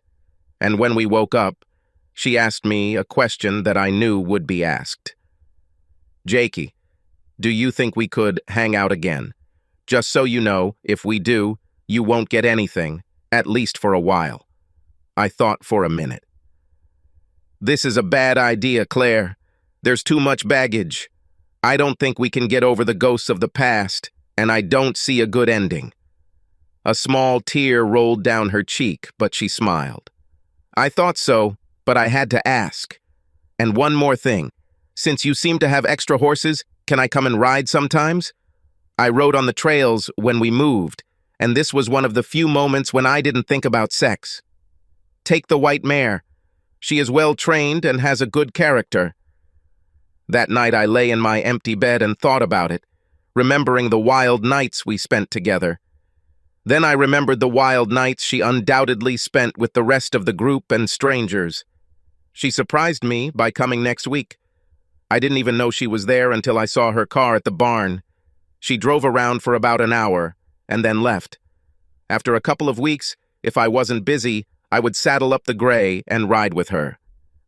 and when we woke up, she asked me a question that I knew would be asked. Jakey, do you think we could hang out again? Just so you know, if we do, you won't get anything, at least for a while. I thought for a minute. This is a bad idea, Claire. There's too much baggage. I don't think we can get over the ghosts of the past, and I don't see a good ending. A small tear rolled down her cheek, but she smiled. I thought so, but I had to ask. And one more thing. Since you seem to have extra horses, can I come and ride sometimes? I rode on the trails when we moved, and this was one of the few moments when I didn't think about sex. Take the white mare. She is well trained and has a good character. That night I lay in my empty bed and thought about it, remembering the wild nights we spent together. Then I remembered the wild nights she undoubtedly spent with the rest of the group and strangers. She surprised me by coming next week. I didn't even know she was there until I saw her car at the barn. She drove around for about an hour and then left. After a couple of weeks, if I wasn't busy, I would saddle up the gray and ride with her.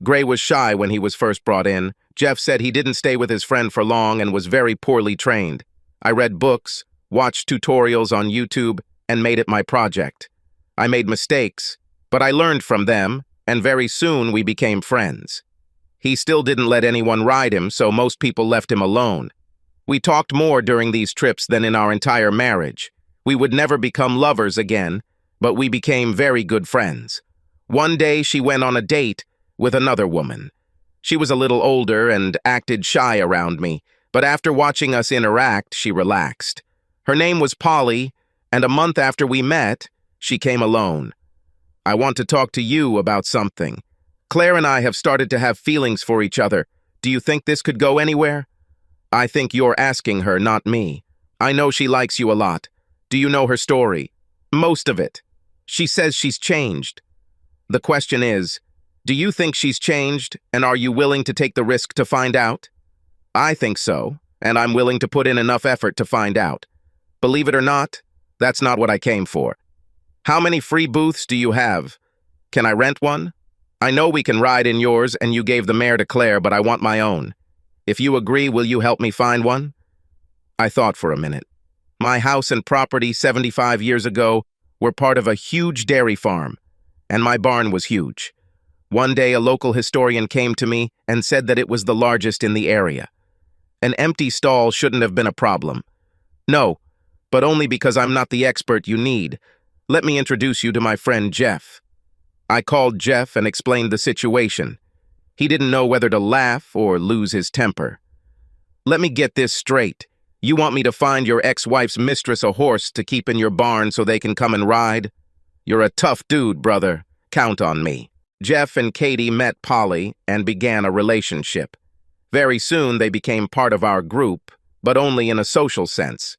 Gray was shy when he was first brought in. Jeff said he didn't stay with his friend for long and was very poorly trained. I read books, watched tutorials on YouTube, and made it my project. I made mistakes, but I learned from them, and very soon we became friends. He still didn't let anyone ride him, so most people left him alone. We talked more during these trips than in our entire marriage. We would never become lovers again, but we became very good friends. One day she went on a date with another woman. She was a little older and acted shy around me, but after watching us interact, she relaxed. Her name was Polly, and a month after we met, she came alone. I want to talk to you about something. Claire and I have started to have feelings for each other. Do you think this could go anywhere? I think you're asking her, not me. I know she likes you a lot. Do you know her story? Most of it. She says she's changed. The question is, do you think she's changed, and are you willing to take the risk to find out? I think so, and I'm willing to put in enough effort to find out. Believe it or not, that's not what I came for. How many free booths do you have? Can I rent one? I know we can ride in yours, and you gave the mare to Claire, but I want my own. If you agree, will you help me find one? I thought for a minute. My house and property 75 years ago were part of a huge dairy farm, and my barn was huge. One day, a local historian came to me and said that it was the largest in the area. An empty stall shouldn't have been a problem. No, but only because I'm not the expert you need. Let me introduce you to my friend Jeff. I called Jeff and explained the situation. He didn't know whether to laugh or lose his temper. Let me get this straight. You want me to find your ex-wife's mistress a horse to keep in your barn so they can come and ride? You're a tough dude, brother. Count on me. Jeff and Katie met Polly and began a relationship. Very soon they became part of our group, but only in a social sense.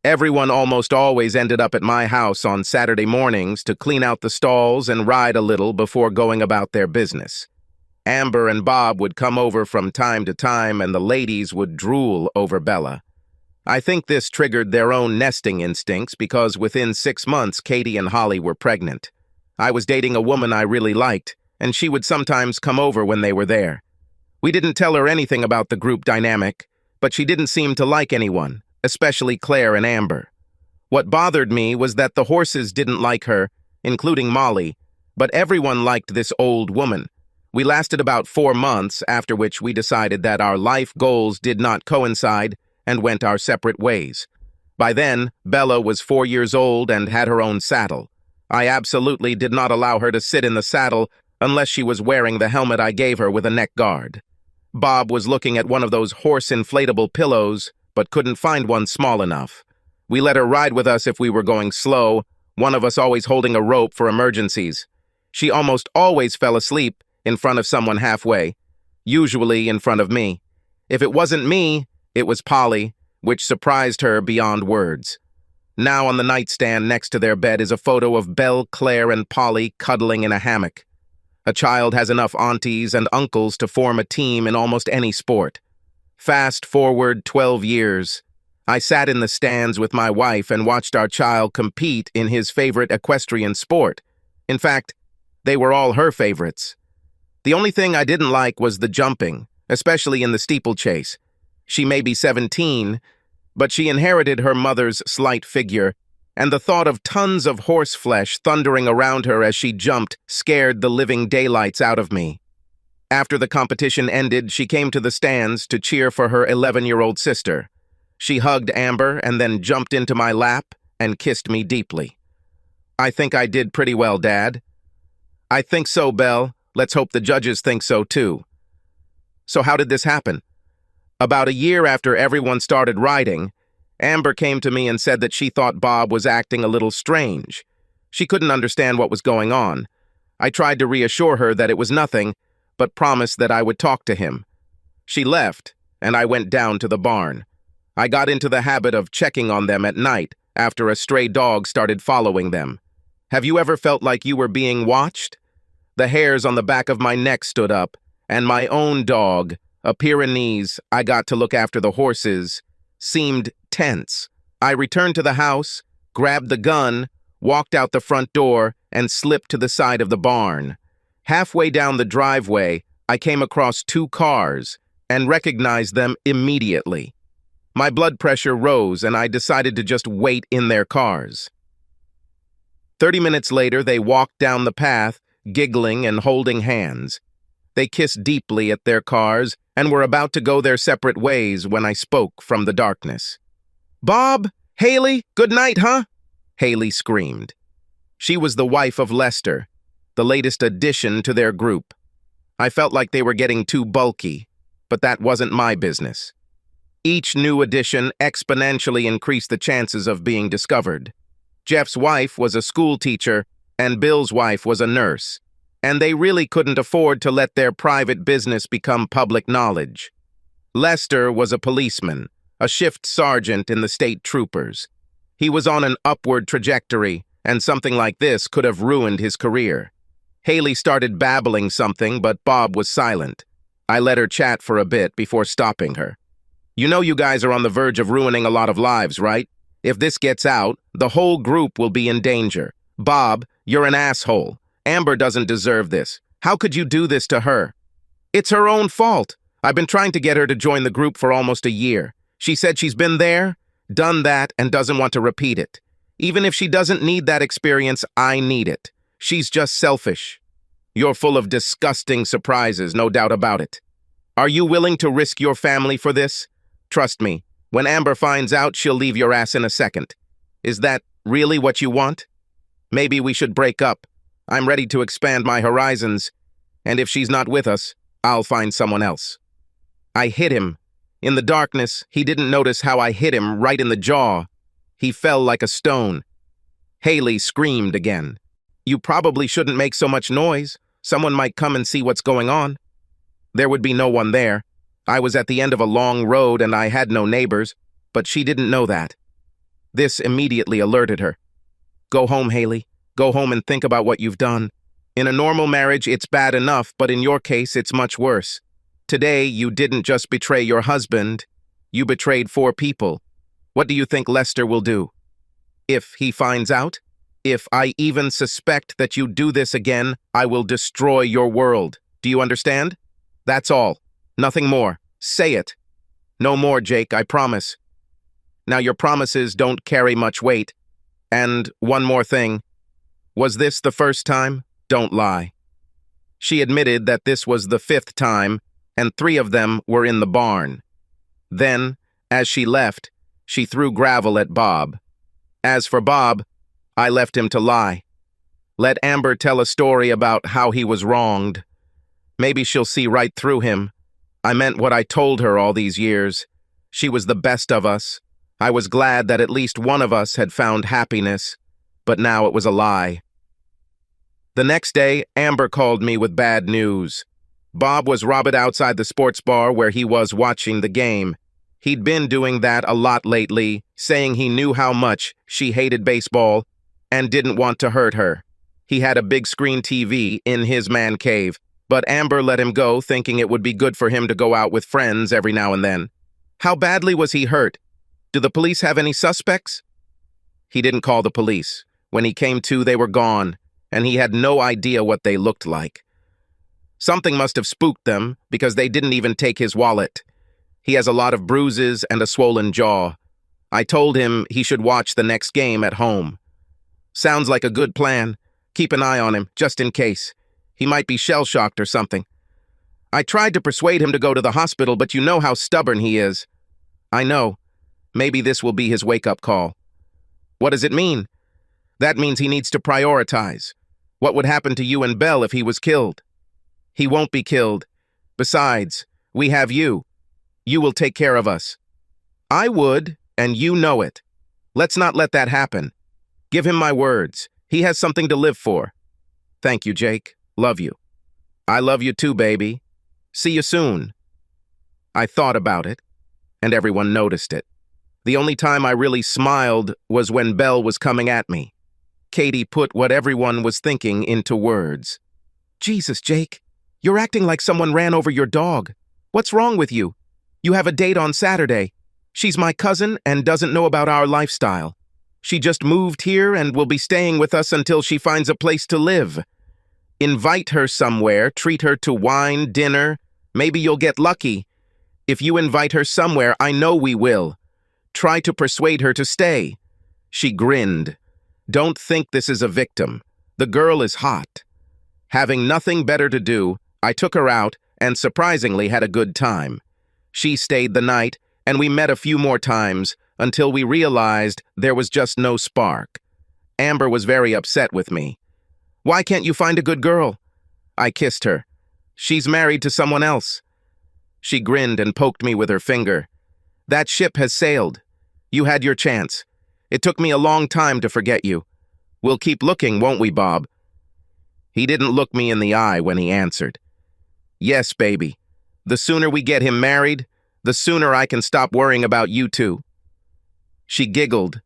Everyone almost always ended up at my house on Saturday mornings to clean out the stalls and ride a little before going about their business. Amber and Bob would come over from time to time, and the ladies would drool over Bella. I think this triggered their own nesting instincts because within 6 months, Katie and Holly were pregnant. I was dating a woman I really liked, and she would sometimes come over when they were there. We didn't tell her anything about the group dynamic, but she didn't seem to like anyone, especially Claire and Amber. What bothered me was that the horses didn't like her, including Molly, but everyone liked this old woman. We lasted about 4 months, after which we decided that our life goals did not coincide and went our separate ways. By then, Bella was 4 years old and had her own saddle. I absolutely did not allow her to sit in the saddle unless she was wearing the helmet I gave her with a neck guard. Bob was looking at one of those horse inflatable pillows, but couldn't find one small enough. We let her ride with us if we were going slow, one of us always holding a rope for emergencies. She almost always fell asleep in front of someone halfway, usually in front of me. If it wasn't me, it was Polly, which surprised her beyond words. Now on the nightstand next to their bed is a photo of Belle, Claire, and Polly cuddling in a hammock. A child has enough aunties and uncles to form a team in almost any sport. Fast forward 12 years. I sat in the stands with my wife and watched our child compete in his favorite equestrian sport. In fact, they were all her favorites. The only thing I didn't like was the jumping, especially in the steeplechase. She may be 17, but she inherited her mother's slight figure, and the thought of tons of horse flesh thundering around her as she jumped scared the living daylights out of me. After the competition ended, she came to the stands to cheer for her 11-year-old sister. She hugged Amber and then jumped into my lap and kissed me deeply. I think I did pretty well, Dad. I think so, Belle. Let's hope the judges think so, too. So how did this happen? About a year after everyone started riding, Amber came to me and said that she thought Bob was acting a little strange. She couldn't understand what was going on. I tried to reassure her that it was nothing, but promised that I would talk to him. She left, and I went down to the barn. I got into the habit of checking on them at night after a stray dog started following them. Have you ever felt like you were being watched? The hairs on the back of my neck stood up, and my own dog, a Pyrenees I got to look after the horses, seemed tense. I returned to the house, grabbed the gun, walked out the front door, and slipped to the side of the barn. Halfway down the driveway, I came across two cars and recognized them immediately. My blood pressure rose and I decided to just wait in their cars. 30 minutes later, they walked down the path, giggling and holding hands. They kissed deeply at their cars and were about to go their separate ways when I spoke from the darkness. "Bob, Haley, good night, huh?" Haley screamed. She was the wife of Lester, the latest addition to their group. I felt like they were getting too bulky, but that wasn't my business. Each new addition exponentially increased the chances of being discovered. Jeff's wife was a school teacher, and Bill's wife was a nurse, and they really couldn't afford to let their private business become public knowledge. Lester was a policeman, a shift sergeant in the state troopers. He was on an upward trajectory, and something like this could have ruined his career. Haley started babbling something, but Bob was silent. I let her chat for a bit before stopping her. "You know you guys are on the verge of ruining a lot of lives, right? If this gets out, the whole group will be in danger. Bob, you're an asshole. Amber doesn't deserve this. How could you do this to her?" "It's her own fault. I've been trying to get her to join the group for almost a year. She said she's been there, done that, and doesn't want to repeat it. Even if she doesn't need that experience, I need it. She's just selfish. You're full of disgusting surprises, no doubt about it. Are you willing to risk your family for this? Trust me, when Amber finds out, she'll leave your ass in a second. Is that really what you want? Maybe we should break up. I'm ready to expand my horizons, and if she's not with us, I'll find someone else." I hit him. In the darkness, he didn't notice how I hit him right in the jaw. He fell like a stone. Haley screamed again. "You probably shouldn't make so much noise. Someone might come and see what's going on." There would be no one there. I was at the end of a long road and I had no neighbors, but she didn't know that. This immediately alerted her. "Go home, Haley. Go home and think about what you've done. In a normal marriage, it's bad enough, but in your case, it's much worse. Today, you didn't just betray your husband. You betrayed 4 people. What do you think Lester will do? If he finds out? If I even suspect that you do this again, I will destroy your world. Do you understand? That's all. Nothing more. Say it. No more, Jake, I promise. Now, your promises don't carry much weight. And one more thing. Was this the first time? Don't lie." She admitted that this was the 5th time, and 3 of them were in the barn. Then, as she left, she threw gravel at Bob. As for Bob, I left him to lie. Let Amber tell a story about how he was wronged. Maybe she'll see right through him. I meant what I told her all these years. She was the best of us. I was glad that at least one of us had found happiness, but now it was a lie. The next day, Amber called me with bad news. Bob was robbed outside the sports bar where he was watching the game. He'd been doing that a lot lately, saying he knew how much she hated baseball and didn't want to hurt her. He had a big screen TV in his man cave, but Amber let him go, thinking it would be good for him to go out with friends every now and then. How badly was he hurt? Do the police have any suspects? He didn't call the police. When he came to, they were gone, and he had no idea what they looked like. Something must have spooked them, because they didn't even take his wallet. He has a lot of bruises and a swollen jaw. I told him he should watch the next game at home. Sounds like a good plan. Keep an eye on him, just in case. He might be shell-shocked or something. I tried to persuade him to go to the hospital, but you know how stubborn he is. I know. Maybe this will be his wake-up call. What does it mean? That means he needs to prioritize. What would happen to you and Belle if he was killed? He won't be killed. Besides, we have you. You will take care of us. I would, and you know it. Let's not let that happen. Give him my words. He has something to live for. Thank you, Jake. Love you. I love you too, baby. See you soon. I thought about it, and everyone noticed it. The only time I really smiled was when Belle was coming at me. Katie put what everyone was thinking into words. Jesus, Jake, you're acting like someone ran over your dog. What's wrong with you? You have a date on Saturday. She's my cousin and doesn't know about our lifestyle. She just moved here and will be staying with us until she finds a place to live. Invite her somewhere, treat her to wine, dinner. Maybe you'll get lucky. If you invite her somewhere, I know we will. Try to persuade her to stay." She grinned. "Don't think this is a victim. The girl is hot." Having nothing better to do, I took her out and surprisingly had a good time. She stayed the night, and we met a few more times until we realized there was just no spark. Amber was very upset with me. "Why can't you find a good girl?" I kissed her. "She's married to someone else." She grinned and poked me with her finger. "That ship has sailed. You had your chance. It took me a long time to forget you. We'll keep looking, won't we, Bob?" He didn't look me in the eye when he answered. "Yes, baby. The sooner we get him married, the sooner I can stop worrying about you two." She giggled,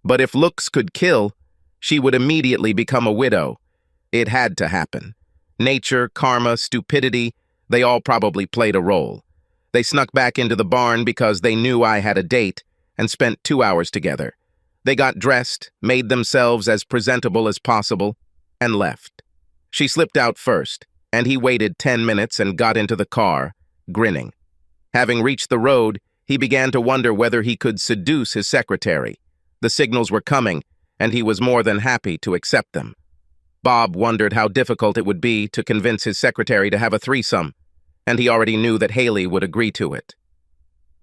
but if looks could kill, she would immediately become a widow. It had to happen. Nature, karma, stupidity, they all probably played a role. They snuck back into the barn because they knew I had a date and spent 2 hours together. They got dressed, made themselves as presentable as possible, and left. She slipped out first, and he waited 10 minutes and got into the car, grinning. Having reached the road, he began to wonder whether he could seduce his secretary. The signals were coming, and he was more than happy to accept them. Bob wondered how difficult it would be to convince his secretary to have a threesome, and he already knew that Haley would agree to it.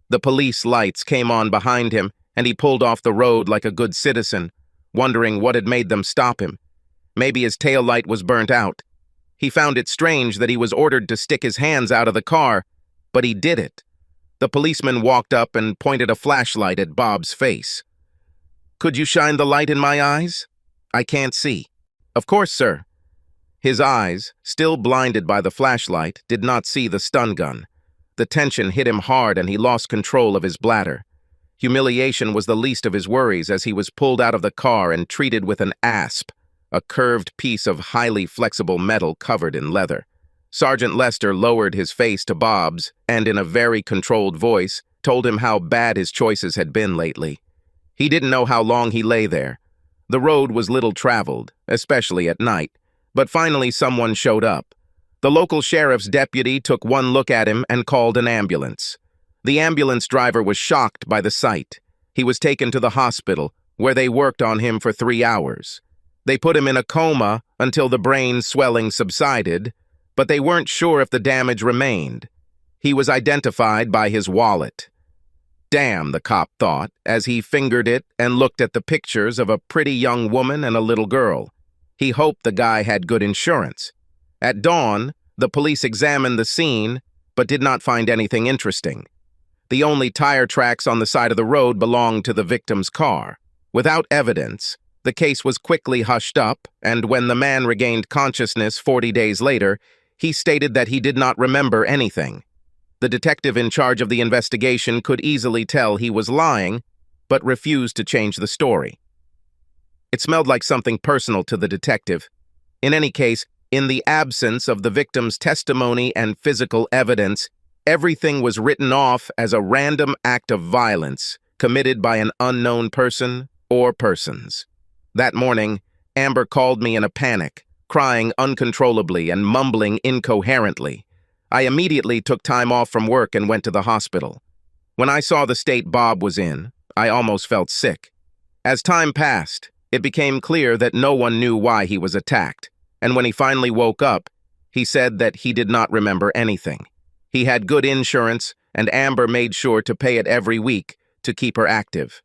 The police lights came on behind him, and he pulled off the road like a good citizen, wondering what had made them stop him. Maybe his tail light was burnt out. He found it strange that he was ordered to stick his hands out of the car, but he did it. The policeman walked up and pointed a flashlight at Bob's face. "Could you shine the light in my eyes? I can't see." "Of course, sir." His eyes, still blinded by the flashlight, did not see the stun gun. The tension hit him hard and he lost control of his bladder. Humiliation was the least of his worries as he was pulled out of the car and treated with an asp, a curved piece of highly flexible metal covered in leather. Sergeant Lester lowered his face to Bob's and, in a very controlled voice, told him how bad his choices had been lately. He didn't know how long he lay there. The road was little traveled, especially at night, but finally someone showed up. The local sheriff's deputy took one look at him and called an ambulance. The ambulance driver was shocked by the sight. He was taken to the hospital, where they worked on him for 3 hours. They put him in a coma until the brain swelling subsided, but they weren't sure if the damage remained. He was identified by his wallet. Damn, the cop thought, as he fingered it and looked at the pictures of a pretty young woman and a little girl. He hoped the guy had good insurance. At dawn, the police examined the scene, but did not find anything interesting. The only tire tracks on the side of the road belonged to the victim's car. Without evidence, the case was quickly hushed up, and when the man regained consciousness 40 days later, he stated that he did not remember anything. The detective in charge of the investigation could easily tell he was lying, but refused to change the story. It smelled like something personal to the detective. In any case, in the absence of the victim's testimony and physical evidence, everything was written off as a random act of violence committed by an unknown person or persons. That morning, Amber called me in a panic, crying uncontrollably and mumbling incoherently. I immediately took time off from work and went to the hospital. When I saw the state Bob was in, I almost felt sick. As time passed, it became clear that no one knew why he was attacked, and when he finally woke up, he said that he did not remember anything. He had good insurance, and Amber made sure to pay it every week to keep her active.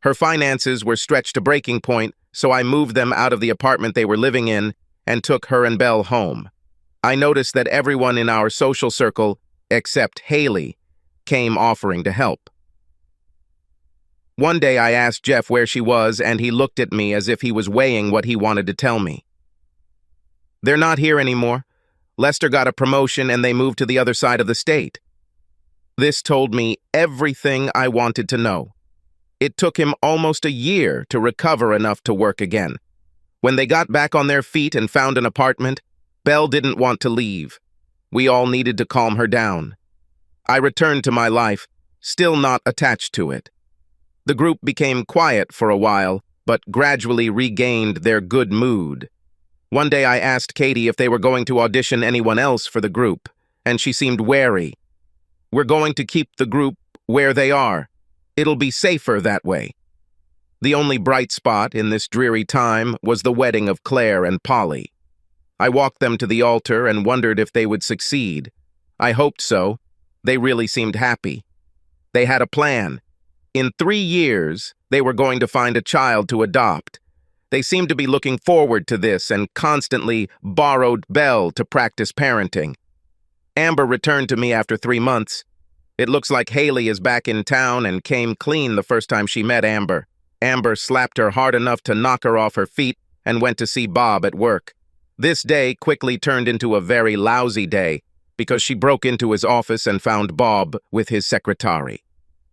Her finances were stretched to breaking point, so I moved them out of the apartment they were living in and took her and Belle home. I noticed that everyone in our social circle, except Haley, came offering to help. One day I asked Jeff where she was, and he looked at me as if he was weighing what he wanted to tell me. "They're not here anymore. Lester got a promotion and they moved to the other side of the state." This told me everything I wanted to know. It took him almost a year to recover enough to work again. When they got back on their feet and found an apartment, Belle didn't want to leave. We all needed to calm her down. I returned to my life, still not attached to it. The group became quiet for a while, but gradually regained their good mood. One day I asked Katie if they were going to audition anyone else for the group, and she seemed wary. "We're going to keep the group where they are. It'll be safer that way." The only bright spot in this dreary time was the wedding of Claire and Polly. I walked them to the altar and wondered if they would succeed. I hoped so. They really seemed happy. They had a plan. In 3 years, they were going to find a child to adopt. They seemed to be looking forward to this and constantly borrowed Belle to practice parenting. Amber returned to me after 3 months. It looks like Haley is back in town and came clean the first time she met Amber. Amber slapped her hard enough to knock her off her feet and went to see Bob at work. This day quickly turned into a very lousy day because she broke into his office and found Bob with his secretary.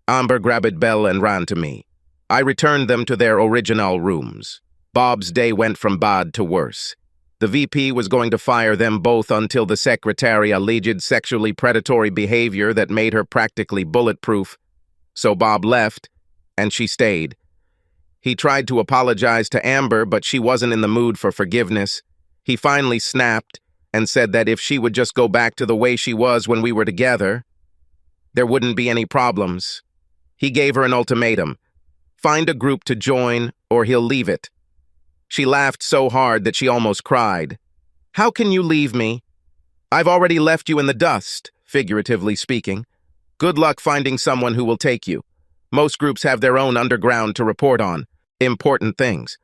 Amber grabbed Belle and ran to me. I returned them to their original rooms. Bob's day went from bad to worse. The VP was going to fire them both until the secretary alleged sexually predatory behavior that made her practically bulletproof. So Bob left, and she stayed. He tried to apologize to Amber, but she wasn't in the mood for forgiveness. He finally snapped and said that if she would just go back to the way she was when we were together, there wouldn't be any problems. He gave her an ultimatum: find a group to join or he'll leave it. She laughed so hard that she almost cried. "How can you leave me? I've already left you in the dust, figuratively speaking. Good luck finding someone who will take you. Most groups have their own underground to report on important things.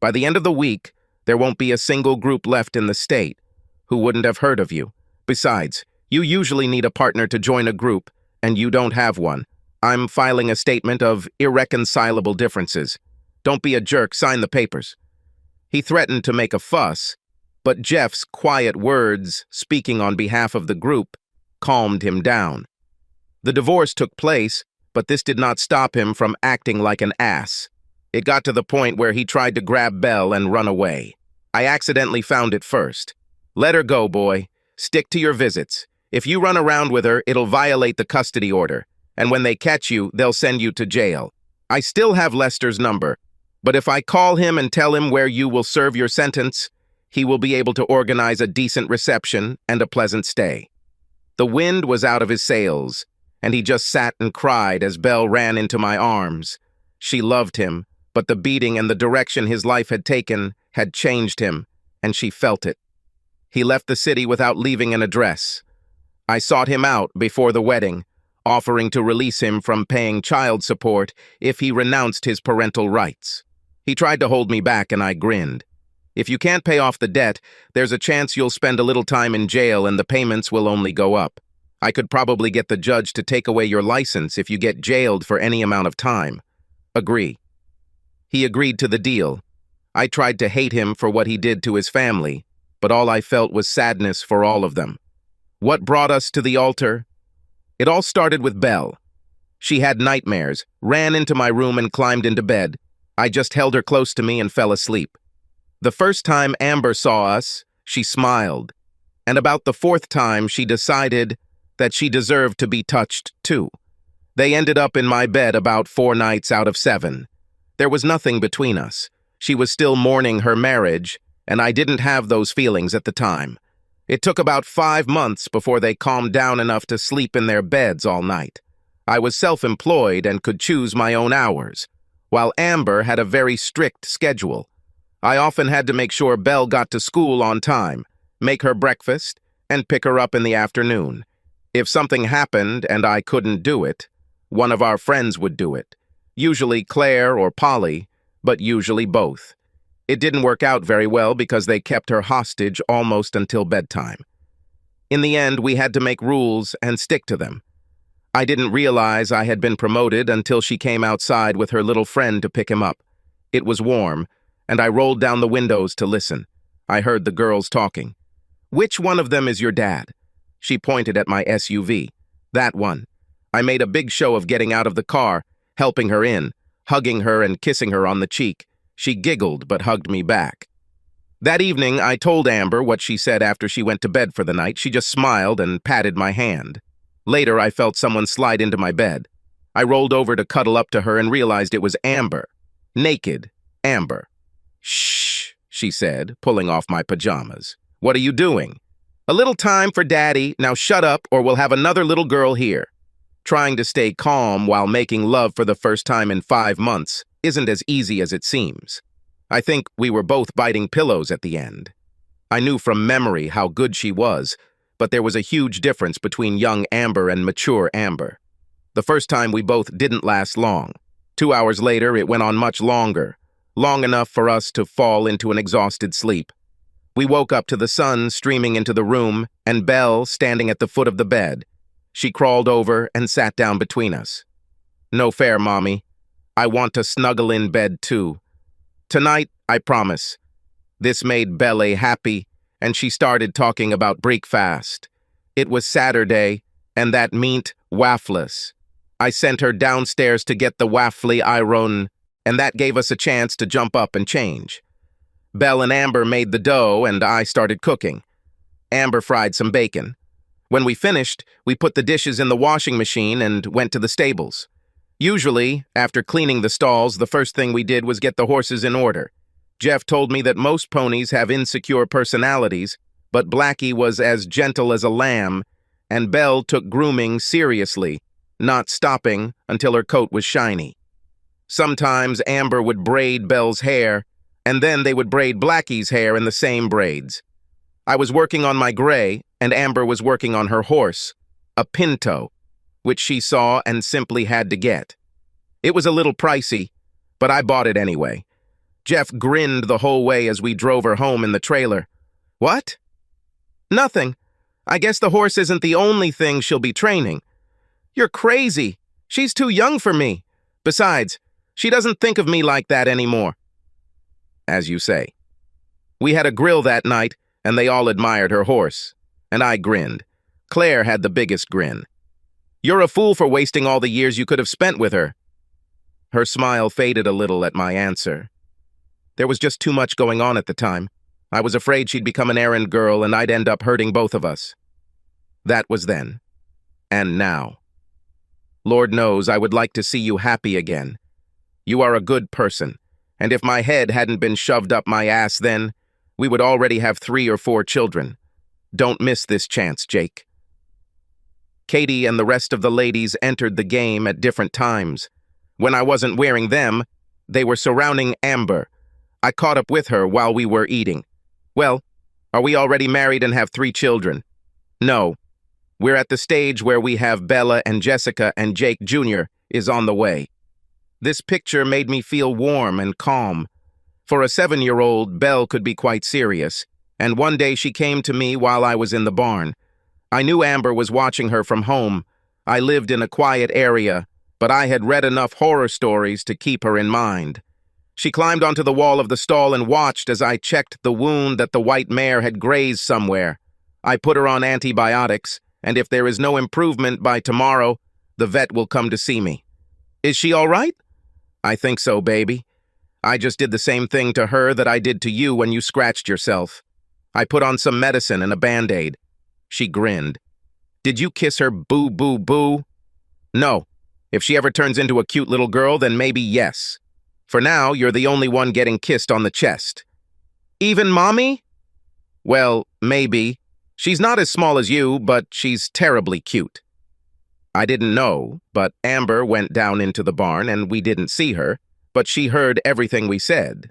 By the end of the week, there won't be a single group left in the state who wouldn't have heard of you. Besides, you usually need a partner to join a group, and you don't have one. I'm filing a statement of irreconcilable differences. Don't be a jerk, sign the papers." He threatened to make a fuss, but Jeff's quiet words, speaking on behalf of the group, calmed him down. The divorce took place, but this did not stop him from acting like an ass. It got to the point where he tried to grab Belle and run away. I accidentally found it first. "Let her go, boy. Stick to your visits. If you run around with her, it'll violate the custody order, and when they catch you, they'll send you to jail. I still have Lester's number, but if I call him and tell him where you will serve your sentence, he will be able to organize a decent reception and a pleasant stay." The wind was out of his sails, and he just sat and cried as Belle ran into my arms. She loved him, but the beating and the direction his life had taken had changed him, and she felt it. He left the city without leaving an address. I sought him out before the wedding, offering to release him from paying child support if he renounced his parental rights. He tried to hold me back, and I grinned. "If you can't pay off the debt, there's a chance you'll spend a little time in jail and the payments will only go up. I could probably get the judge to take away your license if you get jailed for any amount of time. Agree." He agreed to the deal. I tried to hate him for what he did to his family, but all I felt was sadness for all of them. What brought us to the altar? It all started with Belle. She had nightmares, ran into my room and climbed into bed. I just held her close to me and fell asleep. The first time Amber saw us, she smiled. And about the 4th time, she decided that she deserved to be touched too. They ended up in my bed about 4 nights out of 7. There was nothing between us. She was still mourning her marriage, and I didn't have those feelings at the time. It took about 5 months before they calmed down enough to sleep in their beds all night. I was self-employed and could choose my own hours, while Amber had a very strict schedule. I often had to make sure Belle got to school on time, make her breakfast, and pick her up in the afternoon. If something happened and I couldn't do it, one of our friends would do it. Usually Claire or Polly, but usually both. It didn't work out very well because they kept her hostage almost until bedtime. In the end, we had to make rules and stick to them. I didn't realize I had been promoted until she came outside with her little friend to pick him up. It was warm, and I rolled down the windows to listen. I heard the girls talking. "Which one of them is your dad?" She pointed at my SUV. "That one." I made a big show of getting out of the car, helping her in, hugging her and kissing her on the cheek. She giggled but hugged me back. That evening, I told Amber what she said after she went to bed for the night. She just smiled and patted my hand. Later, I felt someone slide into my bed. I rolled over to cuddle up to her and realized it was Amber. Naked Amber. "Shh," she said, pulling off my pajamas. "What are you doing?" "A little time for Daddy. Now shut up or we'll have another little girl here." Trying to stay calm while making love for the first time in 5 months isn't as easy as it seems. I think we were both biting pillows at the end. I knew from memory how good she was, but there was a huge difference between young Amber and mature Amber. The first time we both didn't last long. 2 hours later, it went on much longer, long enough for us to fall into an exhausted sleep. We woke up to the sun streaming into the room and Belle standing at the foot of the bed. She crawled over and sat down between us. "No fair, Mommy. I want to snuggle in bed too. Tonight, I promise." This made Belle happy, and she started talking about breakfast. It was Saturday, and that meant waffles. I sent her downstairs to get the waffly iron, and that gave us a chance to jump up and change. Belle and Amber made the dough, and I started cooking. Amber fried some bacon. When we finished, we put the dishes in the washing machine and went to the stables. Usually, after cleaning the stalls, the first thing we did was get the horses in order. Jeff told me that most ponies have insecure personalities, but Blackie was as gentle as a lamb, and Belle took grooming seriously, not stopping until her coat was shiny. Sometimes Amber would braid Belle's hair, and then they would braid Blackie's hair in the same braids. I was working on my gray, and Amber was working on her horse, a Pinto, which she saw and simply had to get. It was a little pricey, but I bought it anyway. Jeff grinned the whole way as we drove her home in the trailer. "What?" "Nothing. I guess the horse isn't the only thing she'll be training." "You're crazy. She's too young for me. Besides, she doesn't think of me like that anymore." As you say. We had a grill that night, and they all admired her horse. And I grinned. Claire had the biggest grin. "You're a fool for wasting all the years you could have spent with her." Her smile faded a little at my answer. There was just too much going on at the time. I was afraid she'd become an errand girl and I'd end up hurting both of us. That was then. And now. Lord knows I would like to see you happy again. You are a good person, and if my head hadn't been shoved up my ass then, we would already have 3 or 4 children. Don't miss this chance, Jake. Katie and the rest of the ladies entered the game at different times. When I wasn't wearing them, they were surrounding Amber. I caught up with her while we were eating. "Well, are we already married and have 3 children?" "No. We're at the stage where we have Bella and Jessica, and Jake Jr. is on the way." This picture made me feel warm and calm. For a 7-year-old, Belle could be quite serious, and one day she came to me while I was in the barn. I knew Amber was watching her from home. I lived in a quiet area, but I had read enough horror stories to keep her in mind. She climbed onto the wall of the stall and watched as I checked the wound that the white mare had grazed somewhere. I put her on antibiotics, and if there is no improvement by tomorrow, the vet will come to see me. "Is she all right?" "I think so, baby. I just did the same thing to her that I did to you when you scratched yourself. I put on some medicine and a Band-Aid." She grinned. "Did you kiss her boo, boo, boo?" "No. If she ever turns into a cute little girl, then maybe yes. For now, you're the only one getting kissed on the chest." "Even Mommy?" "Well, maybe. She's not as small as you, but she's terribly cute." I didn't know, but Amber went down into the barn and we didn't see her, but she heard everything we said.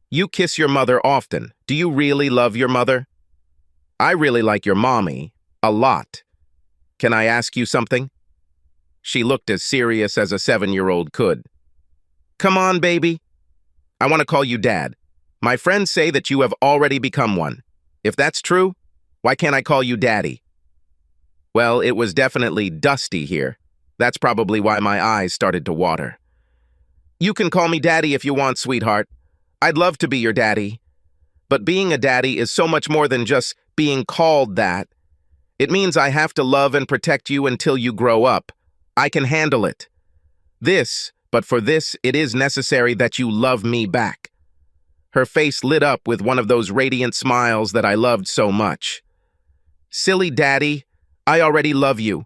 "You kiss your mother often. Do you really love your mother?" "I really like your mommy. A lot. Can I ask you something?" She looked as serious as a 7-year-old could. "Come on, baby. I want to call you Dad. My friends say that you have already become one. If that's true, why can't I call you Daddy?" Well, it was definitely dusty here. That's probably why my eyes started to water. "You can call me Daddy if you want, sweetheart. I'd love to be your daddy. But being a daddy is so much more than just being called that. It means I have to love and protect you until you grow up. I can handle it. But for this, it is necessary that you love me back." Her face lit up with one of those radiant smiles that I loved so much. "Silly Daddy, I already love you.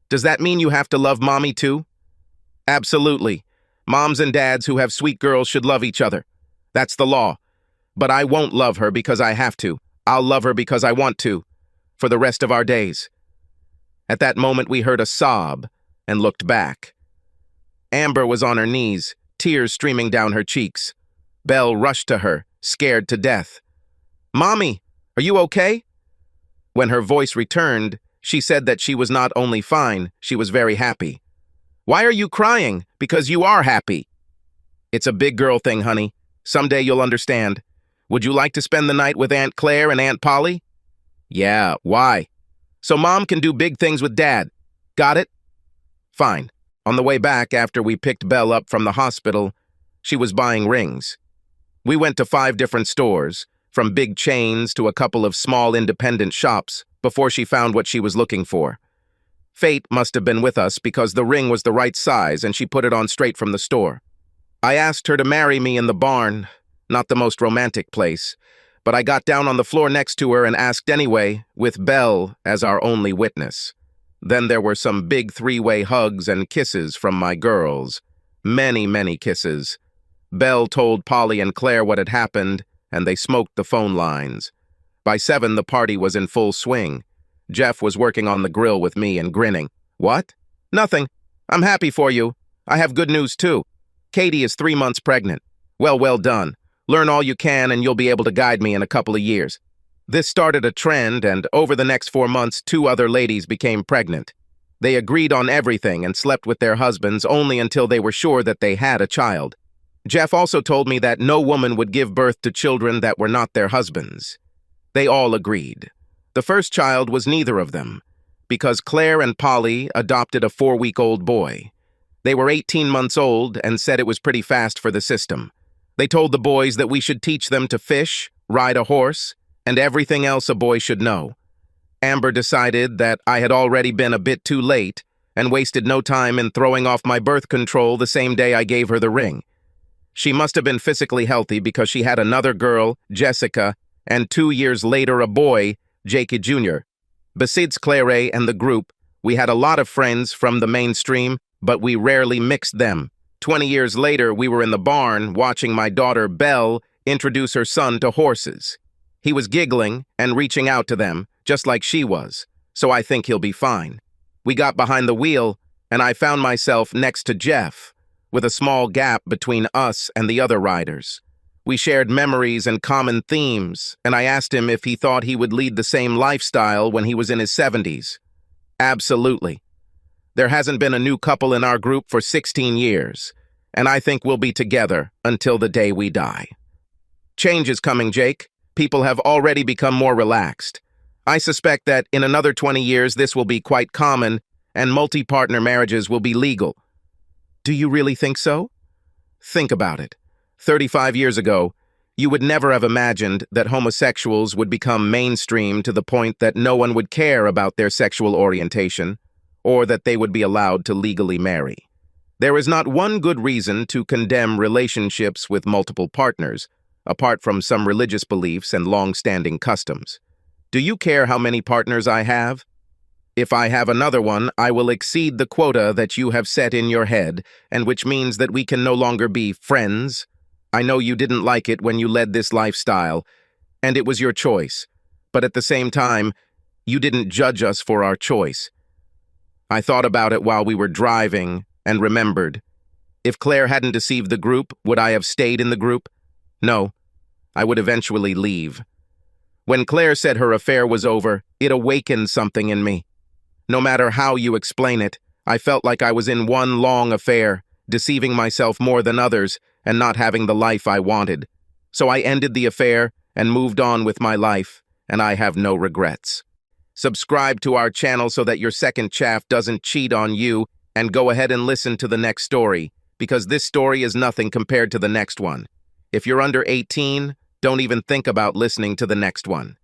Does that mean you have to love Mommy too?" "Absolutely. Moms and dads who have sweet girls should love each other. That's the law. But I won't love her because I have to. I'll love her because I want to, for the rest of our days. At that moment, we heard a sob and looked back. Amber was on her knees, tears streaming down her cheeks. Belle rushed to her, scared to death. "Mommy, are you okay?" When her voice returned, she said that she was not only fine, she was very happy. "Why are you crying? Because you are happy." "It's a big girl thing, honey. Someday you'll understand. Would you like to spend the night with Aunt Claire and Aunt Polly?" "Yeah, why?" "So Mom can do big things with Dad. Got it?" "Fine." On the way back, after we picked Belle up from the hospital, she was buying rings. We went to 5 different stores, from big chains to a couple of small independent shops, before she found what she was looking for. Fate must have been with us because the ring was the right size and she put it on straight from the store. I asked her to marry me in the barn, not the most romantic place, but I got down on the floor next to her and asked anyway, with Belle as our only witness. Then there were some big 3-way hugs and kisses from my girls. Many, many kisses. Belle told Polly and Claire what had happened, and they smoked the phone lines. By 7, the party was in full swing. Jeff was working on the grill with me and grinning. "What?" "Nothing. I'm happy for you. I have good news, too. Katie is 3 months pregnant. Well done. Learn all you can and you'll be able to guide me in a couple of years." This started a trend, and over the next 4 months, 2 other ladies became pregnant. They agreed on everything and slept with their husbands only until they were sure that they had a child. Jeff also told me that no woman would give birth to children that were not their husbands. They all agreed. The first child was neither of them, because Claire and Polly adopted a 4-week-old boy. They were 18 months old and said it was pretty fast for the system. They told the boys that we should teach them to fish, ride a horse, and everything else a boy should know. Amber decided that I had already been a bit too late and wasted no time in throwing off my birth control the same day I gave her the ring. She must have been physically healthy because she had another girl, Jessica, and 2 years later a boy, Jakey Jr. Besides Claire and the group, we had a lot of friends from the mainstream, but we rarely mixed them. 20 years later, we were in the barn watching my daughter Belle introduce her son to horses. He was giggling and reaching out to them, just like she was, so I think he'll be fine. We got behind the wheel, and I found myself next to Jeff, with a small gap between us and the other riders. We shared memories and common themes, and I asked him if he thought he would lead the same lifestyle when he was in his 70s. Absolutely. There hasn't been a new couple in our group for 16 years, and I think we'll be together until the day we die. Change is coming, Jake. People have already become more relaxed. I suspect that in another 20 years this will be quite common, and multi-partner marriages will be legal. Do you really think so? Think about it. 35 years ago, you would never have imagined that homosexuals would become mainstream to the point that no one would care about their sexual orientation, or that they would be allowed to legally marry. There is not one good reason to condemn relationships with multiple partners, apart from some religious beliefs and long-standing customs. Do you care how many partners I have? If I have another one, I will exceed the quota that you have set in your head, and which means that we can no longer be friends. I know you didn't like it when you led this lifestyle, and it was your choice, but at the same time, you didn't judge us for our choice. I thought about it while we were driving and remembered. If Claire hadn't deceived the group, would I have stayed in the group? No, I would eventually leave. When Claire said her affair was over, it awakened something in me. No matter how you explain it, I felt like I was in one long affair, deceiving myself more than others and not having the life I wanted. So I ended the affair and moved on with my life, and I have no regrets. Subscribe to our channel so that your second chaff doesn't cheat on you, and go ahead and listen to the next story, because this story is nothing compared to the next one. If you're under 18, don't even think about listening to the next one.